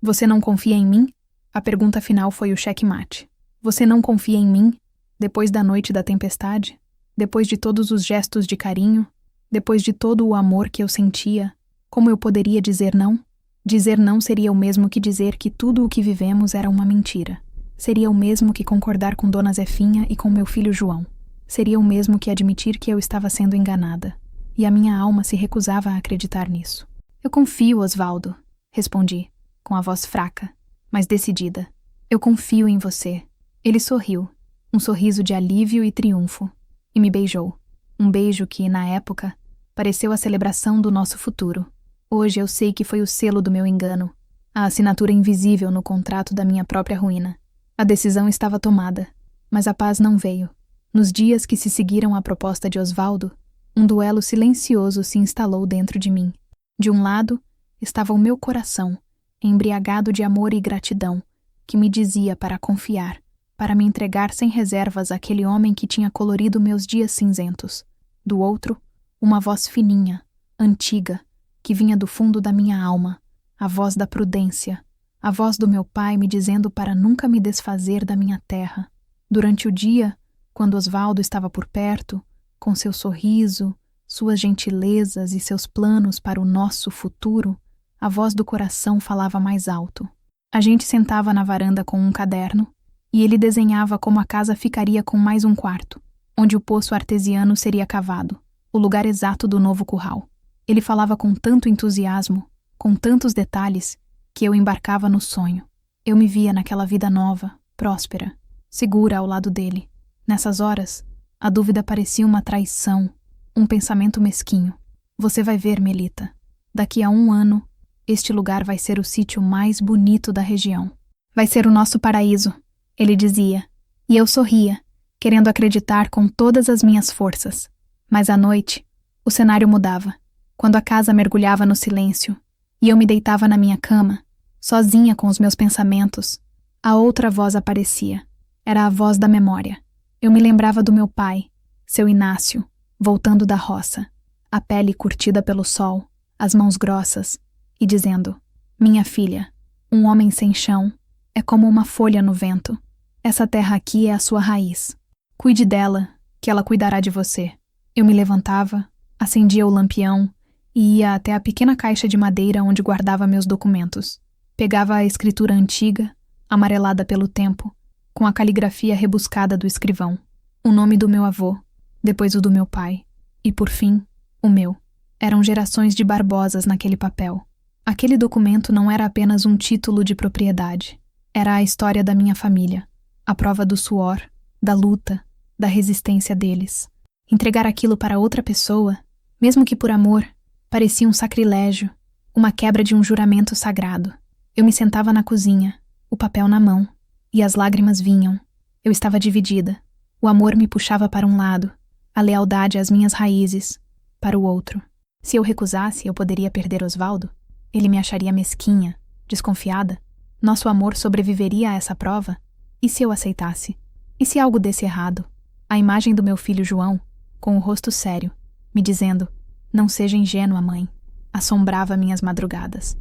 Você não confia em mim? A pergunta final foi o checkmate. Você não confia em mim? Depois da noite da tempestade? Depois de todos os gestos de carinho? Depois de todo o amor que eu sentia? Como eu poderia dizer não? Dizer não seria o mesmo que dizer que tudo o que vivemos era uma mentira. Seria o mesmo que concordar com Dona Zefinha e com meu filho João. Seria o mesmo que admitir que eu estava sendo enganada. E a minha alma se recusava a acreditar nisso. Eu confio, Osvaldo, respondi, com a voz fraca, mas decidida. Eu confio em você. Ele sorriu, um sorriso de alívio e triunfo, e me beijou. Um beijo que, na época, pareceu a celebração do nosso futuro. Hoje eu sei que foi o selo do meu engano, a assinatura invisível no contrato da minha própria ruína. A decisão estava tomada, mas a paz não veio. Nos dias que se seguiram à proposta de Osvaldo, um duelo silencioso se instalou dentro de mim. De um lado, estava o meu coração, embriagado de amor e gratidão, que me dizia para confiar, para me entregar sem reservas àquele homem que tinha colorido meus dias cinzentos. Do outro, uma voz fininha, antiga, que vinha do fundo da minha alma, a voz da prudência, a voz do meu pai me dizendo para nunca me desfazer da minha terra. Durante o dia, quando Osvaldo estava por perto, com seu sorriso, suas gentilezas e seus planos para o nosso futuro, A voz do coração falava mais alto. A gente sentava na varanda com um caderno e ele desenhava como a casa ficaria com mais um quarto, onde o poço artesiano seria cavado, o lugar exato do novo curral. Ele falava com tanto entusiasmo, com tantos detalhes, que eu embarcava no sonho. Eu me via naquela vida nova, próspera, segura ao lado dele. Nessas horas, a dúvida parecia uma traição, um pensamento mesquinho. Você vai ver, Melita. Daqui a 1 ano, este lugar vai ser o sítio mais bonito da região. Vai ser o nosso paraíso, ele dizia. E eu sorria, querendo acreditar com todas as minhas forças. Mas à noite, o cenário mudava. Quando a casa mergulhava no silêncio e eu me deitava na minha cama, sozinha com os meus pensamentos, a outra voz aparecia. Era a voz da memória. Eu me lembrava do meu pai, seu Inácio, voltando da roça, a pele curtida pelo sol, as mãos grossas, e dizendo: minha filha, um homem sem chão é como uma folha no vento. Essa terra aqui é a sua raiz. Cuide dela, que ela cuidará de você. Eu me levantava, acendia o lampião e ia até a pequena caixa de madeira onde guardava meus documentos. Pegava a escritura antiga, amarelada pelo tempo, com a caligrafia rebuscada do escrivão. O nome do meu avô, depois o do meu pai, e por fim, o meu. Eram gerações de Barbosas naquele papel. Aquele documento não era apenas um título de propriedade. Era a história da minha família, a prova do suor, da luta, da resistência deles. Entregar aquilo para outra pessoa, mesmo que por amor, parecia um sacrilégio, uma quebra de um juramento sagrado. Eu me sentava na cozinha, o papel na mão, e as lágrimas vinham. Eu estava dividida. O amor me puxava para um lado, a lealdade às minhas raízes, para o outro. Se eu recusasse, eu poderia perder Osvaldo? Ele me acharia mesquinha, desconfiada? Nosso amor sobreviveria a essa prova? E se eu aceitasse? E se algo desse errado? A imagem do meu filho João, com o rosto sério, me dizendo: não seja ingênua, mãe, assombrava minhas madrugadas.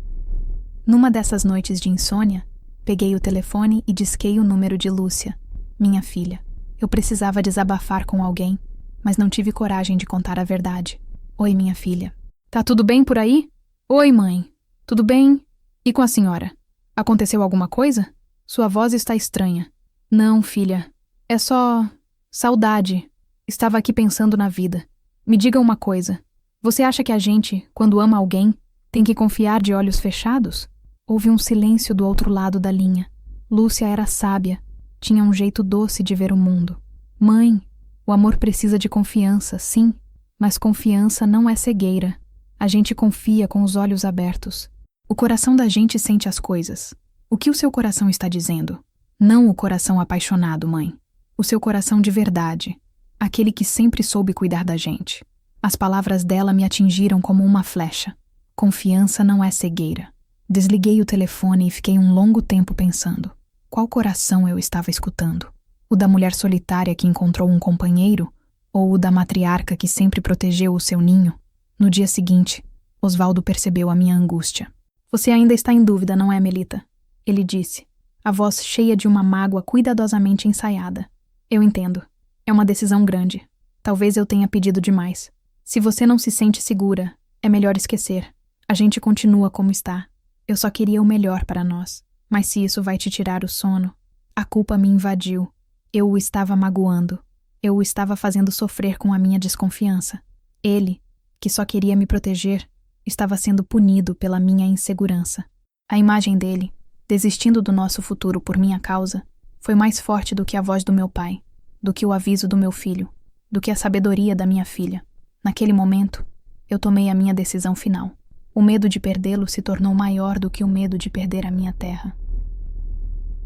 Numa dessas noites de insônia, peguei o telefone e disquei o número de Lúcia, minha filha. Eu precisava desabafar com alguém, mas não tive coragem de contar a verdade. Oi, minha filha. Tá tudo bem por aí? Oi, mãe. Tudo bem? E com a senhora? Aconteceu alguma coisa? Sua voz está estranha. Não, filha. É só saudade. Estava aqui pensando na vida. Me diga uma coisa. Você acha que a gente, quando ama alguém, tem que confiar de olhos fechados? Houve um silêncio do outro lado da linha. Lúcia era sábia. Tinha um jeito doce de ver o mundo. Mãe, o amor precisa de confiança, sim. Mas confiança não é cegueira. A gente confia com os olhos abertos. O coração da gente sente as coisas. O que o seu coração está dizendo? Não o coração apaixonado, mãe. O seu coração de verdade. Aquele que sempre soube cuidar da gente. As palavras dela me atingiram como uma flecha. Confiança não é cegueira. Desliguei o telefone e fiquei um longo tempo pensando. Qual coração eu estava escutando? O da mulher solitária que encontrou um companheiro? Ou o da matriarca que sempre protegeu o seu ninho? No dia seguinte, Osvaldo percebeu a minha angústia. Você ainda está em dúvida, não é, Melita? Ele disse, a voz cheia de uma mágoa cuidadosamente ensaiada. Eu entendo. É uma decisão grande. Talvez eu tenha pedido demais. Se você não se sente segura, é melhor esquecer. A gente continua como está. Eu só queria o melhor para nós. Mas se isso vai te tirar o sono, a culpa me invadiu. Eu o estava magoando. Eu o estava fazendo sofrer com a minha desconfiança. Ele, que só queria me proteger, estava sendo punido pela minha insegurança. A imagem dele, desistindo do nosso futuro por minha causa, foi mais forte do que a voz do meu pai, do que o aviso do meu filho, do que a sabedoria da minha filha. Naquele momento, eu tomei a minha decisão final. O medo de perdê-lo se tornou maior do que o medo de perder a minha terra.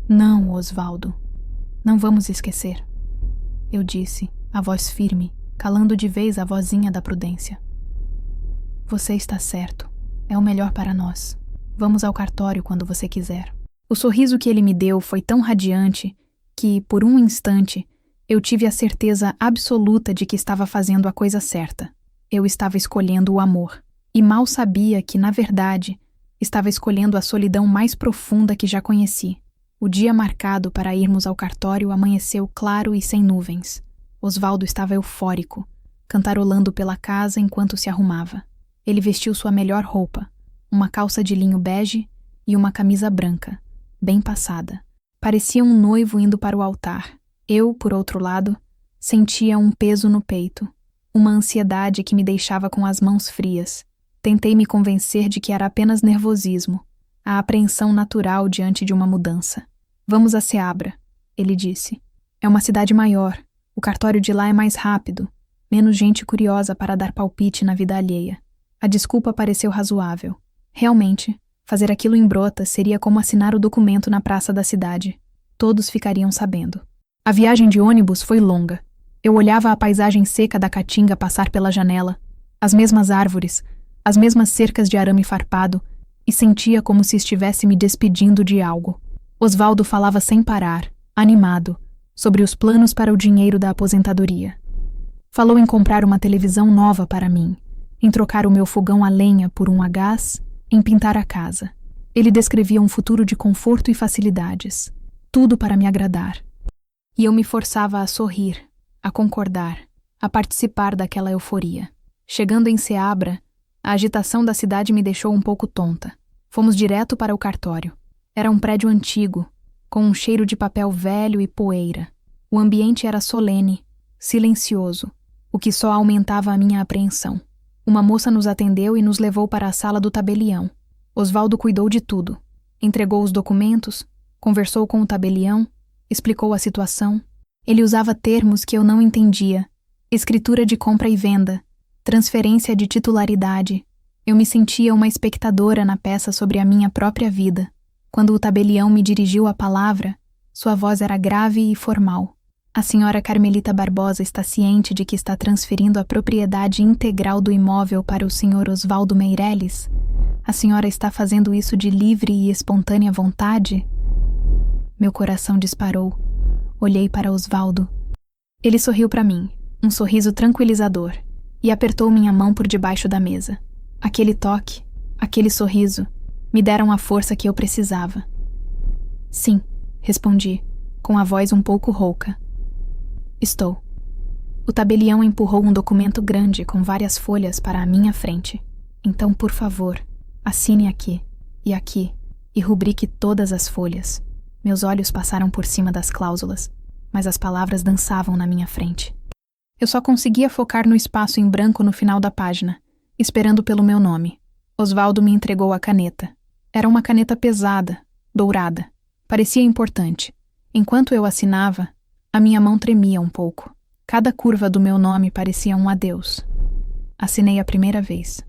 Não, Osvaldo. Não vamos esquecer. Eu disse, a voz firme, calando de vez a vozinha da prudência. Você está certo. É o melhor para nós. Vamos ao cartório quando você quiser. O sorriso que ele me deu foi tão radiante que, por um instante, eu tive a certeza absoluta de que estava fazendo a coisa certa. Eu estava escolhendo o amor. E mal sabia que, na verdade, estava escolhendo a solidão mais profunda que já conheci. O dia marcado para irmos ao cartório amanheceu claro e sem nuvens. Osvaldo estava eufórico, cantarolando pela casa enquanto se arrumava. Ele vestiu sua melhor roupa, uma calça de linho bege e uma camisa branca, bem passada. Parecia um noivo indo para o altar. Eu, por outro lado, sentia um peso no peito, uma ansiedade que me deixava com as mãos frias. Tentei me convencer de que era apenas nervosismo, a apreensão natural diante de uma mudança. Vamos a Seabra, ele disse. É uma cidade maior, o cartório de lá é mais rápido, menos gente curiosa para dar palpite na vida alheia. A desculpa pareceu razoável. Realmente, fazer aquilo em Brotas seria como assinar o documento na praça da cidade. Todos ficariam sabendo. A viagem de ônibus foi longa. Eu olhava a paisagem seca da Caatinga passar pela janela, as mesmas árvores, as mesmas cercas de arame farpado, e sentia como se estivesse me despedindo de algo. Osvaldo falava sem parar, animado, sobre os planos para o dinheiro da aposentadoria. Falou em comprar uma televisão nova para mim, em trocar o meu fogão a lenha por um a gás, em pintar a casa. Ele descrevia um futuro de conforto e facilidades, tudo para me agradar. E eu me forçava a sorrir, a concordar, a participar daquela euforia. Chegando em Seabra, a agitação da cidade me deixou um pouco tonta. Fomos direto para o cartório. Era um prédio antigo, com um cheiro de papel velho e poeira. O ambiente era solene, silencioso, o que só aumentava a minha apreensão. Uma moça nos atendeu e nos levou para a sala do tabelião. Osvaldo cuidou de tudo. Entregou os documentos, conversou com o tabelião, explicou a situação. Ele usava termos que eu não entendia. Escritura de compra e venda, transferência de titularidade. Eu me sentia uma espectadora na peça sobre a minha própria vida. Quando o tabelião me dirigiu a palavra, sua voz era grave e formal. A senhora Carmelita Barbosa está ciente de que está transferindo a propriedade integral do imóvel para o senhor Osvaldo Meireles? A senhora está fazendo isso de livre e espontânea vontade? Meu coração disparou. Olhei para Osvaldo. Ele sorriu para mim, um sorriso tranquilizador, e apertou minha mão por debaixo da mesa. Aquele toque, aquele sorriso, me deram a força que eu precisava. Sim, respondi, com a voz um pouco rouca. Estou. O tabelião empurrou um documento grande com várias folhas para a minha frente. Então, por favor, assine aqui, e rubrique todas as folhas. Meus olhos passaram por cima das cláusulas, mas as palavras dançavam na minha frente. Eu só conseguia focar no espaço em branco no final da página, esperando pelo meu nome. Osvaldo me entregou a caneta. Era uma caneta pesada, dourada. Parecia importante. Enquanto eu assinava, a minha mão tremia um pouco. Cada curva do meu nome parecia um adeus. Assinei a primeira vez.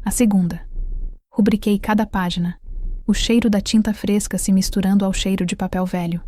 A segunda. Rubriquei cada página, o cheiro da tinta fresca se misturando ao cheiro de papel velho.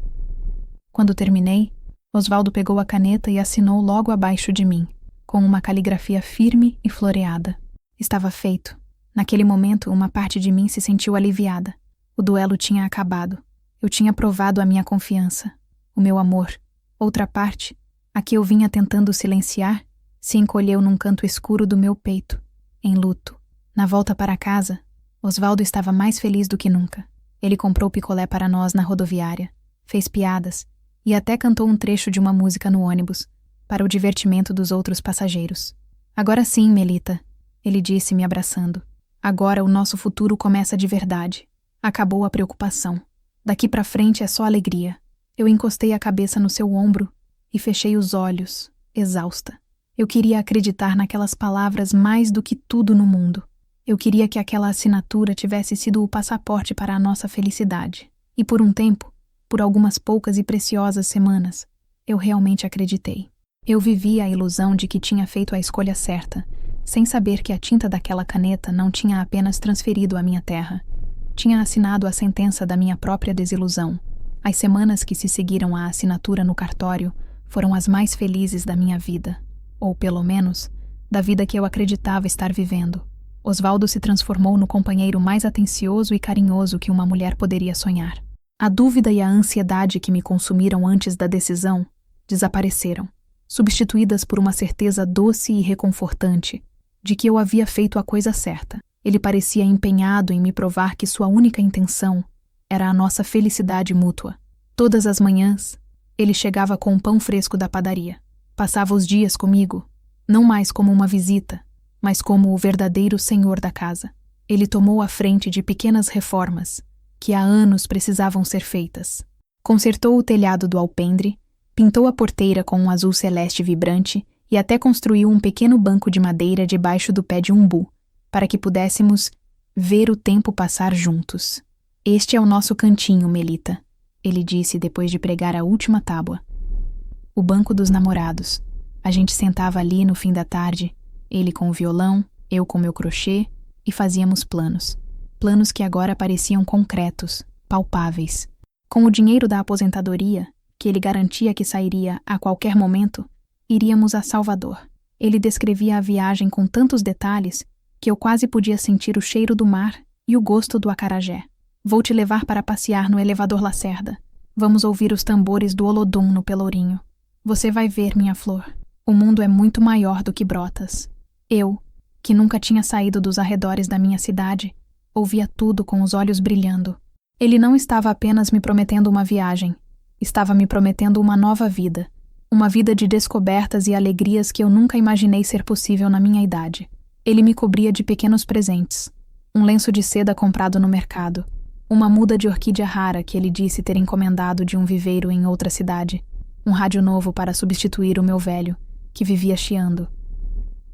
Quando terminei, Osvaldo pegou a caneta e assinou logo abaixo de mim, com uma caligrafia firme e floreada. Estava feito. Naquele momento, uma parte de mim se sentiu aliviada. O duelo tinha acabado. Eu tinha provado a minha confiança, o meu amor. Outra parte, a que eu vinha tentando silenciar, se encolheu num canto escuro do meu peito, em luto. Na volta para casa, Osvaldo estava mais feliz do que nunca. Ele comprou picolé para nós na rodoviária, fez piadas e até cantou um trecho de uma música no ônibus, para o divertimento dos outros passageiros. Agora sim, Melita, ele disse me abraçando. Agora o nosso futuro começa de verdade. Acabou a preocupação. Daqui para frente é só alegria. Eu encostei a cabeça no seu ombro e fechei os olhos, exausta. Eu queria acreditar naquelas palavras mais do que tudo no mundo. Eu queria que aquela assinatura tivesse sido o passaporte para a nossa felicidade. E por um tempo, por algumas poucas e preciosas semanas, eu realmente acreditei. Eu vivia a ilusão de que tinha feito a escolha certa, sem saber que a tinta daquela caneta não tinha apenas transferido à minha terra. Tinha assinado a sentença da minha própria desilusão. As semanas que se seguiram à assinatura no cartório foram as mais felizes da minha vida, ou pelo menos, da vida que eu acreditava estar vivendo. Osvaldo se transformou no companheiro mais atencioso e carinhoso que uma mulher poderia sonhar. A dúvida e a ansiedade que me consumiram antes da decisão desapareceram, substituídas por uma certeza doce e reconfortante de que eu havia feito a coisa certa. Ele parecia empenhado em me provar que sua única intenção era a nossa felicidade mútua. Todas as manhãs, ele chegava com o pão fresco da padaria. Passava os dias comigo, não mais como uma visita, mas como o verdadeiro senhor da casa. Ele tomou a frente de pequenas reformas que há anos precisavam ser feitas. Consertou o telhado do alpendre, pintou a porteira com um azul celeste vibrante e até construiu um pequeno banco de madeira debaixo do pé de umbu, para que pudéssemos ver o tempo passar juntos. Este é o nosso cantinho, Melita, ele disse depois de pregar a última tábua. O banco dos namorados. A gente sentava ali no fim da tarde, ele com o violão, eu com meu crochê, e fazíamos planos. Planos que agora pareciam concretos, palpáveis. Com o dinheiro da aposentadoria, que ele garantia que sairia a qualquer momento, iríamos a Salvador. Ele descrevia a viagem com tantos detalhes que eu quase podia sentir o cheiro do mar e o gosto do acarajé. Vou te levar para passear no elevador Lacerda. Vamos ouvir os tambores do Olodum no Pelourinho. Você vai ver, minha flor. O mundo é muito maior do que Brotas. Eu, que nunca tinha saído dos arredores da minha cidade, ouvia tudo com os olhos brilhando. Ele não estava apenas me prometendo uma viagem. Estava me prometendo uma nova vida. Uma vida de descobertas e alegrias que eu nunca imaginei ser possível na minha idade. Ele me cobria de pequenos presentes. Um lenço de seda comprado no mercado. Uma muda de orquídea rara que ele disse ter encomendado de um viveiro em outra cidade. Um rádio novo para substituir o meu velho, que vivia chiando.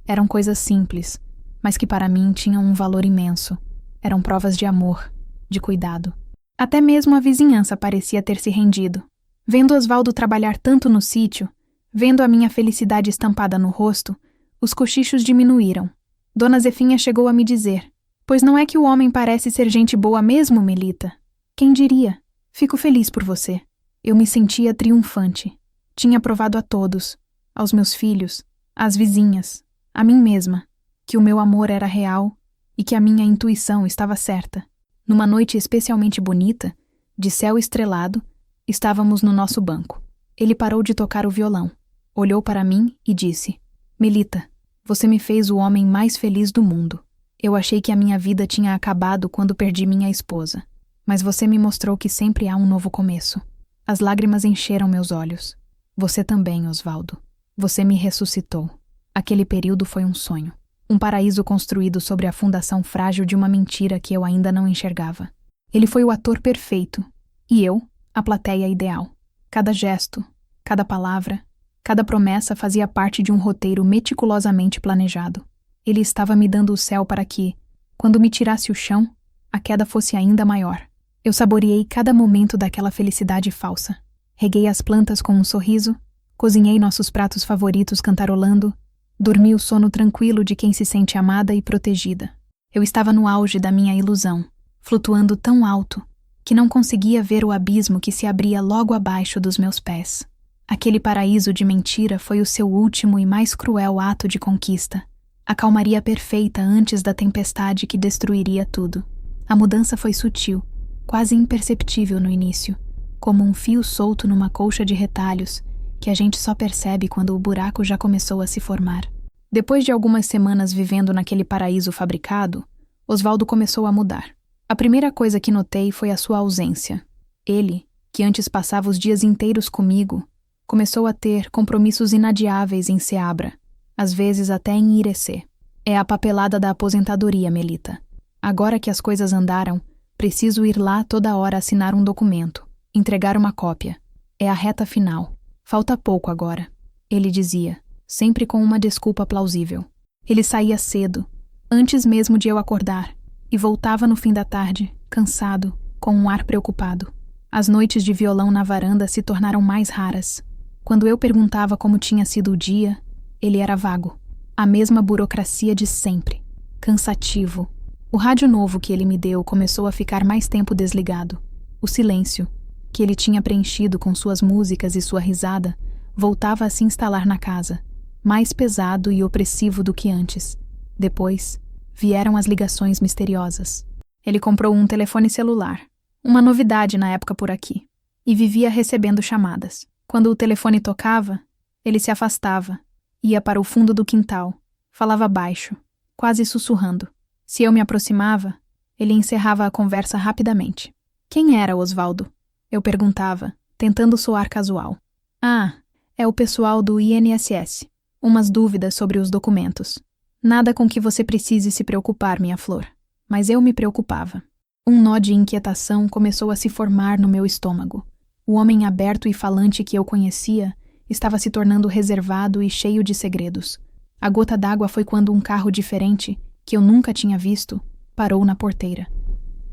Eram coisas simples, mas que para mim tinham um valor imenso. Eram provas de amor, de cuidado. Até mesmo a vizinhança parecia ter se rendido. Vendo Osvaldo trabalhar tanto no sítio, vendo a minha felicidade estampada no rosto, os cochichos diminuíram. Dona Zefinha chegou a me dizer: "Pois não é que o homem parece ser gente boa mesmo, Melita? Quem diria? Fico feliz por você." Eu me sentia triunfante. Tinha provado a todos, aos meus filhos, às vizinhas, a mim mesma, que o meu amor era real e que a minha intuição estava certa. Numa noite especialmente bonita, de céu estrelado, estávamos no nosso banco. Ele parou de tocar o violão, olhou para mim e disse: "Melita, você me fez o homem mais feliz do mundo. Eu achei que a minha vida tinha acabado quando perdi minha esposa. Mas você me mostrou que sempre há um novo começo." As lágrimas encheram meus olhos. Você também, Osvaldo. Você me ressuscitou. Aquele período foi um sonho. Um paraíso construído sobre a fundação frágil de uma mentira que eu ainda não enxergava. Ele foi o ator perfeito. E eu, a plateia ideal. Cada gesto, cada palavra, cada promessa fazia parte de um roteiro meticulosamente planejado. Ele estava me dando o céu para que, quando me tirasse o chão, a queda fosse ainda maior. Eu saboreei cada momento daquela felicidade falsa. Reguei as plantas com um sorriso, cozinhei nossos pratos favoritos cantarolando, dormi o sono tranquilo de quem se sente amada e protegida. Eu estava no auge da minha ilusão, flutuando tão alto que não conseguia ver o abismo que se abria logo abaixo dos meus pés. Aquele paraíso de mentira foi o seu último e mais cruel ato de conquista. A calmaria perfeita antes da tempestade que destruiria tudo. A mudança foi sutil, quase imperceptível no início, como um fio solto numa colcha de retalhos que a gente só percebe quando o buraco já começou a se formar. Depois de algumas semanas vivendo naquele paraíso fabricado, Osvaldo começou a mudar. A primeira coisa que notei foi a sua ausência. Ele, que antes passava os dias inteiros comigo, começou a ter compromissos inadiáveis em Seabra, às vezes até em Irecê. É a papelada da aposentadoria, Melita. Agora que as coisas andaram, preciso ir lá toda hora assinar um documento, entregar uma cópia. É a reta final. Falta pouco agora, ele dizia, sempre com uma desculpa plausível. Ele saía cedo, antes mesmo de eu acordar, e voltava no fim da tarde, cansado, com um ar preocupado. As noites de violão na varanda se tornaram mais raras. Quando eu perguntava como tinha sido o dia, ele era vago. A mesma burocracia de sempre. Cansativo. O rádio novo que ele me deu começou a ficar mais tempo desligado. O silêncio, que ele tinha preenchido com suas músicas e sua risada, voltava a se instalar na casa, mais pesado e opressivo do que antes. Depois, vieram as ligações misteriosas. Ele comprou um telefone celular, uma novidade na época por aqui, e vivia recebendo chamadas. Quando o telefone tocava, ele se afastava, ia para o fundo do quintal, falava baixo, quase sussurrando. Se eu me aproximava, ele encerrava a conversa rapidamente. Quem era Osvaldo? Eu perguntava, tentando soar casual. Ah, é o pessoal do INSS. Umas dúvidas sobre os documentos. Nada com que você precise se preocupar, minha flor. mas eu me preocupava. Um nó de inquietação começou a se formar no meu estômago. O homem aberto e falante que eu conhecia estava se tornando reservado e cheio de segredos. A gota d'água foi quando um carro diferente, que eu nunca tinha visto, parou na porteira.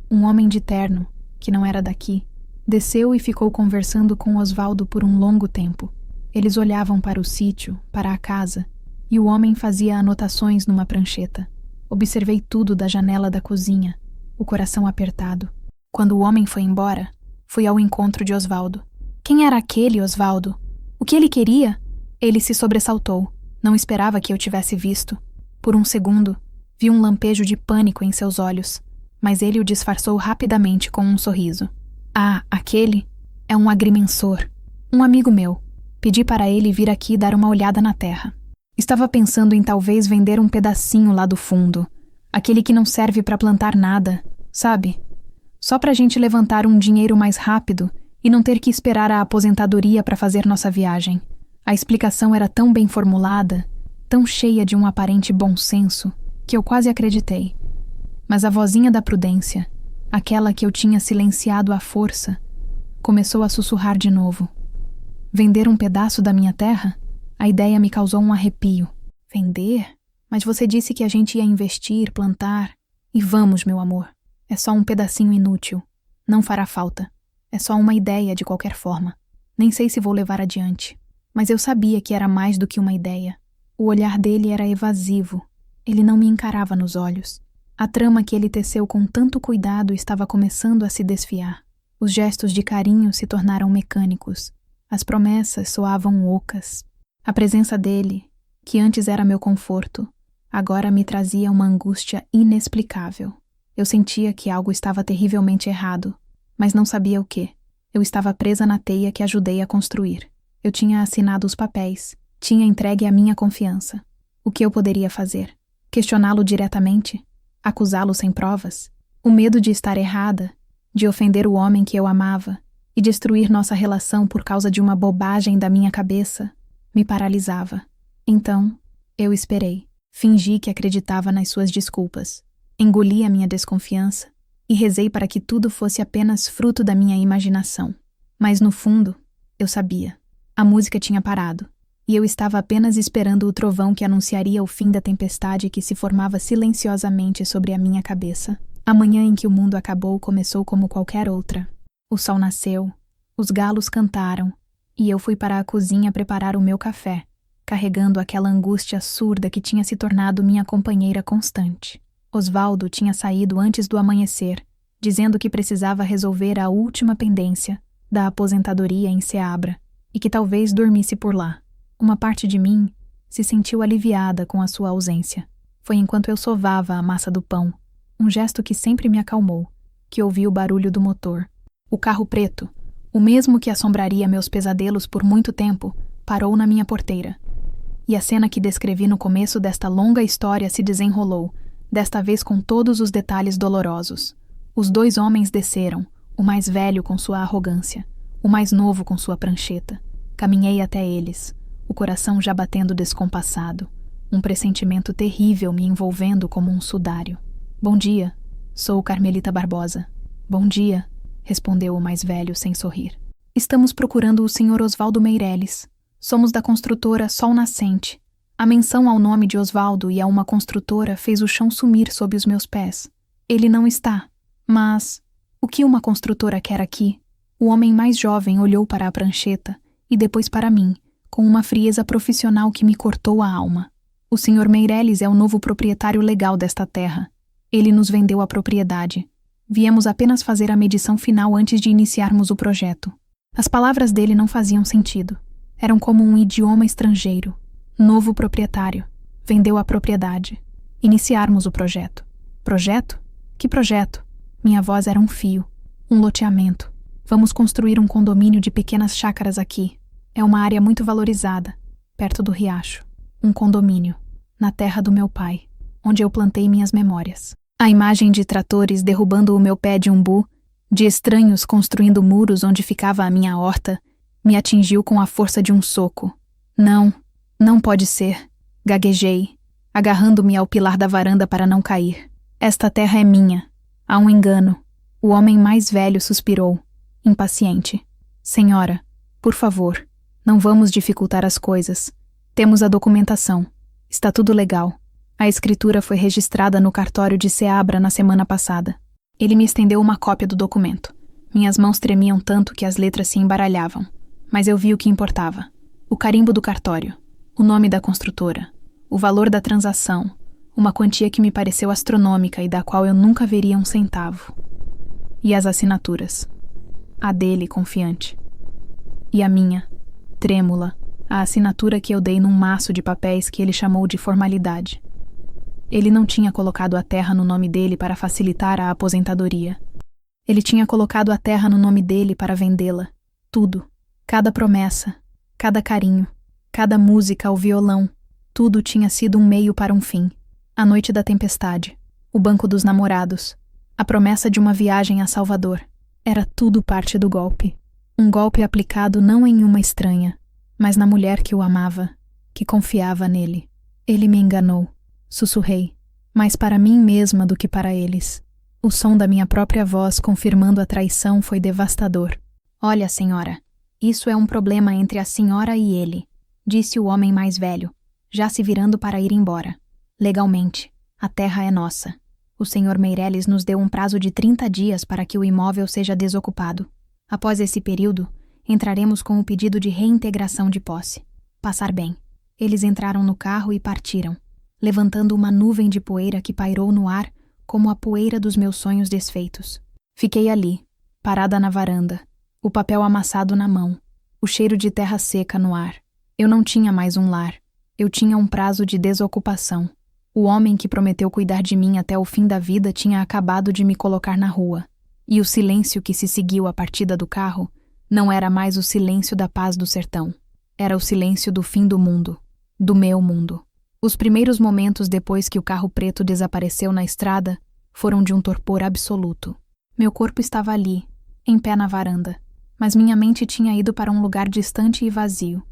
Um homem de terno, que não era daqui, desceu e ficou conversando com Osvaldo por um longo tempo. Eles olhavam para o sítio, para a casa, e o homem fazia anotações numa prancheta. Observei tudo da janela da cozinha, o coração apertado. Quando o homem foi embora, fui ao encontro de Osvaldo. Quem era aquele Osvaldo? O que ele queria? Ele se sobressaltou. Não esperava que eu tivesse visto. Por um segundo, vi um lampejo de pânico em seus olhos, mas ele o disfarçou rapidamente com um sorriso. Ah, aquele é um agrimensor, um amigo meu. Pedi para ele vir aqui dar uma olhada na terra. Estava pensando em talvez vender um pedacinho lá do fundo, aquele que não serve para plantar nada, sabe? Só pra gente levantar um dinheiro mais rápido e não ter que esperar a aposentadoria para fazer nossa viagem. A explicação era tão bem formulada, tão cheia de um aparente bom senso, que eu quase acreditei. Mas a vozinha da prudência, aquela que eu tinha silenciado à força, começou a sussurrar de novo. Vender um pedaço da minha terra? A ideia me causou um arrepio. Vender? Mas você disse que a gente ia investir, plantar. E vamos, meu amor. É só um pedacinho inútil. Não fará falta. É só uma ideia de qualquer forma. Nem sei se vou levar adiante. Mas eu sabia que era mais do que uma ideia. O olhar dele era evasivo. Ele não me encarava nos olhos. A trama que ele teceu com tanto cuidado estava começando a se desfiar. Os gestos de carinho se tornaram mecânicos. As promessas soavam ocas. A presença dele, que antes era meu conforto, agora me trazia uma angústia inexplicável. Eu sentia que algo estava terrivelmente errado, mas não sabia o quê. Eu estava presa na teia que ajudei a construir. Eu tinha assinado os papéis, tinha entregue a minha confiança. O que eu poderia fazer? Questioná-lo diretamente? Acusá-lo sem provas? O medo de estar errada, de ofender o homem que eu amava e destruir nossa relação por causa de uma bobagem da minha cabeça, me paralisava. Então, eu esperei. Fingi que acreditava nas suas desculpas. Engoli a minha desconfiança e rezei para que tudo fosse apenas fruto da minha imaginação. Mas no fundo, eu sabia. A música tinha parado, e eu estava apenas esperando o trovão que anunciaria o fim da tempestade que se formava silenciosamente sobre a minha cabeça. A manhã em que o mundo acabou começou como qualquer outra. O sol nasceu, os galos cantaram, e eu fui para a cozinha preparar o meu café, carregando aquela angústia surda que tinha se tornado minha companheira constante. Osvaldo tinha saído antes do amanhecer, dizendo que precisava resolver a última pendência da aposentadoria em Seabra, e que talvez dormisse por lá. Uma parte de mim se sentiu aliviada com a sua ausência. Foi enquanto eu sovava a massa do pão, um gesto que sempre me acalmou, que ouvi o barulho do motor. O carro preto, o mesmo que assombraria meus pesadelos por muito tempo, parou na minha porteira. E a cena que descrevi no começo desta longa história se desenrolou, desta vez com todos os detalhes dolorosos. Os dois homens desceram, o mais velho com sua arrogância, o mais novo com sua prancheta. Caminhei até eles, o coração já batendo descompassado, um pressentimento terrível me envolvendo como um sudário. Bom dia, sou Carmelita Barbosa. Bom dia, respondeu o mais velho sem sorrir. Estamos procurando o Sr. Osvaldo Meireles. Somos da construtora Sol Nascente. A menção ao nome de Osvaldo e a uma construtora fez o chão sumir sob os meus pés. Ele não está. Mas o que uma construtora quer aqui? O homem mais jovem olhou para a prancheta e depois para mim, com uma frieza profissional que me cortou a alma. O Sr. Meireles é o novo proprietário legal desta terra. Ele nos vendeu a propriedade. Viemos apenas fazer a medição final antes de iniciarmos o projeto. As palavras dele não faziam sentido. Eram como um idioma estrangeiro. Novo proprietário. Vendeu a propriedade. Iniciarmos o projeto. Projeto? Que projeto? Minha voz era um fio. Um loteamento. Vamos construir um condomínio de pequenas chácaras aqui. É uma área muito valorizada, perto do riacho. Um condomínio, na terra do meu pai, onde eu plantei minhas memórias. A imagem de tratores derrubando o meu pé de umbu, de estranhos construindo muros onde ficava a minha horta, me atingiu com a força de um soco. Não, não pode ser. Gaguejei, agarrando-me ao pilar da varanda para não cair. Esta terra é minha. Há um engano. O homem mais velho suspirou, impaciente. Senhora, por favor, não vamos dificultar as coisas. Temos a documentação. Está tudo legal. A escritura foi registrada no cartório de Seabra na semana passada. Ele me estendeu uma cópia do documento. Minhas mãos tremiam tanto que as letras se embaralhavam. Mas eu vi o que importava. O carimbo do cartório, o nome da construtora, o valor da transação, uma quantia que me pareceu astronômica e da qual eu nunca veria um centavo. E as assinaturas. A dele, confiante. E a minha, trêmula, a assinatura que eu dei num maço de papéis que ele chamou de formalidade. Ele não tinha colocado a terra no nome dele para facilitar a aposentadoria. Ele tinha colocado a terra no nome dele para vendê-la. Tudo. Cada promessa, cada carinho, cada música ao violão, tudo tinha sido um meio para um fim. A noite da tempestade, o banco dos namorados, a promessa de uma viagem a Salvador. Era tudo parte do golpe. Um golpe aplicado não em uma estranha, mas na mulher que o amava, que confiava nele. Ele me enganou, sussurrei, mais para mim mesma do que para eles. O som da minha própria voz confirmando a traição foi devastador. Olha, senhora, isso é um problema entre a senhora e ele, disse o homem mais velho, já se virando para ir embora. Legalmente, a terra é nossa. O senhor Meireles nos deu um prazo de 30 dias para que o imóvel seja desocupado. Após esse período, entraremos com o pedido de reintegração de posse. Passar bem. Eles entraram no carro e partiram, levantando uma nuvem de poeira que pairou no ar como a poeira dos meus sonhos desfeitos. Fiquei ali, parada na varanda, o papel amassado na mão, o cheiro de terra seca no ar. Eu não tinha mais um lar. Eu tinha um prazo de desocupação. O homem que prometeu cuidar de mim até o fim da vida tinha acabado de me colocar na rua. E o silêncio que se seguiu à partida do carro não era mais o silêncio da paz do sertão. Era o silêncio do fim do mundo. Do meu mundo. Os primeiros momentos depois que o carro preto desapareceu na estrada foram de um torpor absoluto. Meu corpo estava ali, em pé na varanda, mas minha mente tinha ido para um lugar distante e vazio.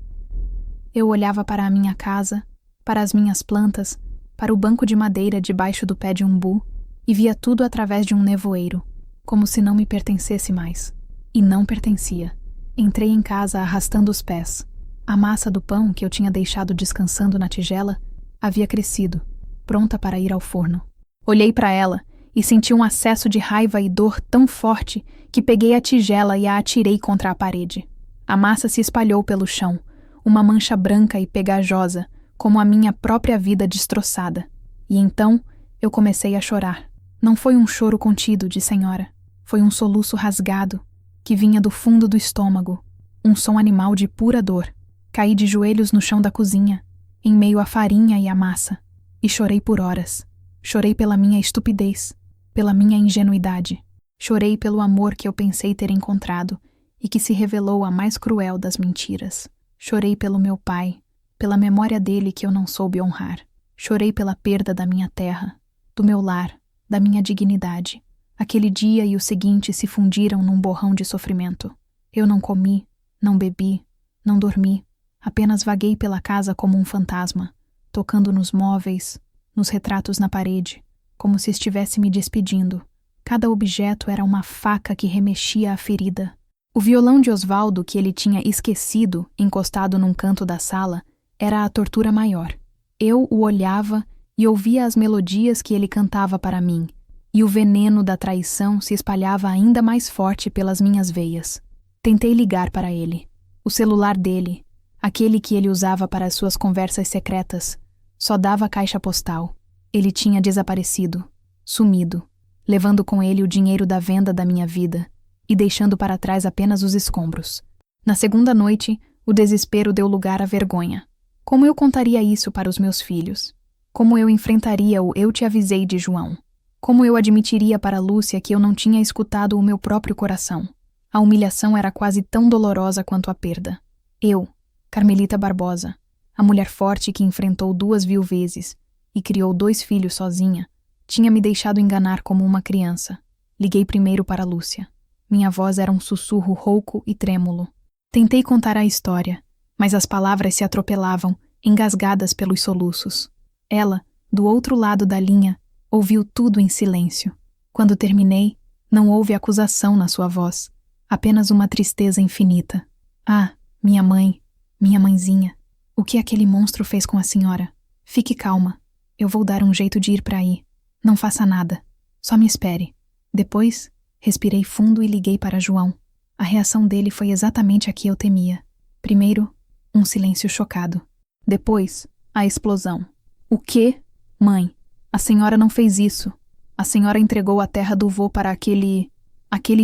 Eu olhava para a minha casa, para as minhas plantas, para o banco de madeira debaixo do pé de umbu e via tudo através de um nevoeiro, como se não me pertencesse mais. E não pertencia. Entrei em casa arrastando os pés. A massa do pão que eu tinha deixado descansando na tigela havia crescido, pronta para ir ao forno. Olhei para ela e senti um acesso de raiva e dor tão forte que peguei a tigela e a atirei contra a parede. A massa se espalhou pelo chão, uma mancha branca e pegajosa, como a minha própria vida destroçada. E então eu comecei a chorar. Não foi um choro contido, de senhora. Foi um soluço rasgado, que vinha do fundo do estômago, um som animal de pura dor. Caí de joelhos no chão da cozinha, em meio à farinha e à massa, e chorei por horas. Chorei pela minha estupidez, pela minha ingenuidade. Chorei pelo amor que eu pensei ter encontrado e que se revelou a mais cruel das mentiras. Chorei pelo meu pai, pela memória dele que eu não soube honrar. Chorei pela perda da minha terra, do meu lar, da minha dignidade. Aquele dia e o seguinte se fundiram num borrão de sofrimento. Eu não comi, não bebi, não dormi. Apenas vaguei pela casa como um fantasma, tocando nos móveis, nos retratos na parede, como se estivesse me despedindo. Cada objeto era uma faca que remexia a ferida. O violão de Osvaldo, que ele tinha esquecido, encostado num canto da sala, era a tortura maior. Eu o olhava e ouvia as melodias que ele cantava para mim, e o veneno da traição se espalhava ainda mais forte pelas minhas veias. Tentei ligar para ele. O celular dele, aquele que ele usava para as suas conversas secretas, só dava caixa postal. Ele tinha desaparecido, sumido, levando com ele o dinheiro da venda da minha vida e deixando para trás apenas os escombros. Na segunda noite, o desespero deu lugar à vergonha. Como eu contaria isso para os meus filhos? Como eu enfrentaria o "eu te avisei" de João? Como eu admitiria para Lúcia que eu não tinha escutado o meu próprio coração? A humilhação era quase tão dolorosa quanto a perda. Eu, Carmelita Barbosa, a mulher forte que enfrentou 2 viuvezes e criou 2 filhos sozinha, tinha me deixado enganar como uma criança. Liguei primeiro para Lúcia. Minha voz era um sussurro rouco e trêmulo. Tentei contar a história, mas as palavras se atropelavam, engasgadas pelos soluços. Ela, do outro lado da linha, Ouviu tudo em silêncio. Quando terminei, não houve acusação na sua voz, apenas uma tristeza infinita. Ah, minha mãe, minha mãezinha, o que aquele monstro fez com a senhora? Fique calma, eu vou dar um jeito de ir para aí. Não faça nada, só me espere. Depois, respirei fundo e liguei para João. A reação dele foi exatamente a que eu temia. Primeiro, um silêncio chocado. Depois, a explosão. O quê? Mãe, a senhora não fez isso. A senhora entregou a terra do vô para aquele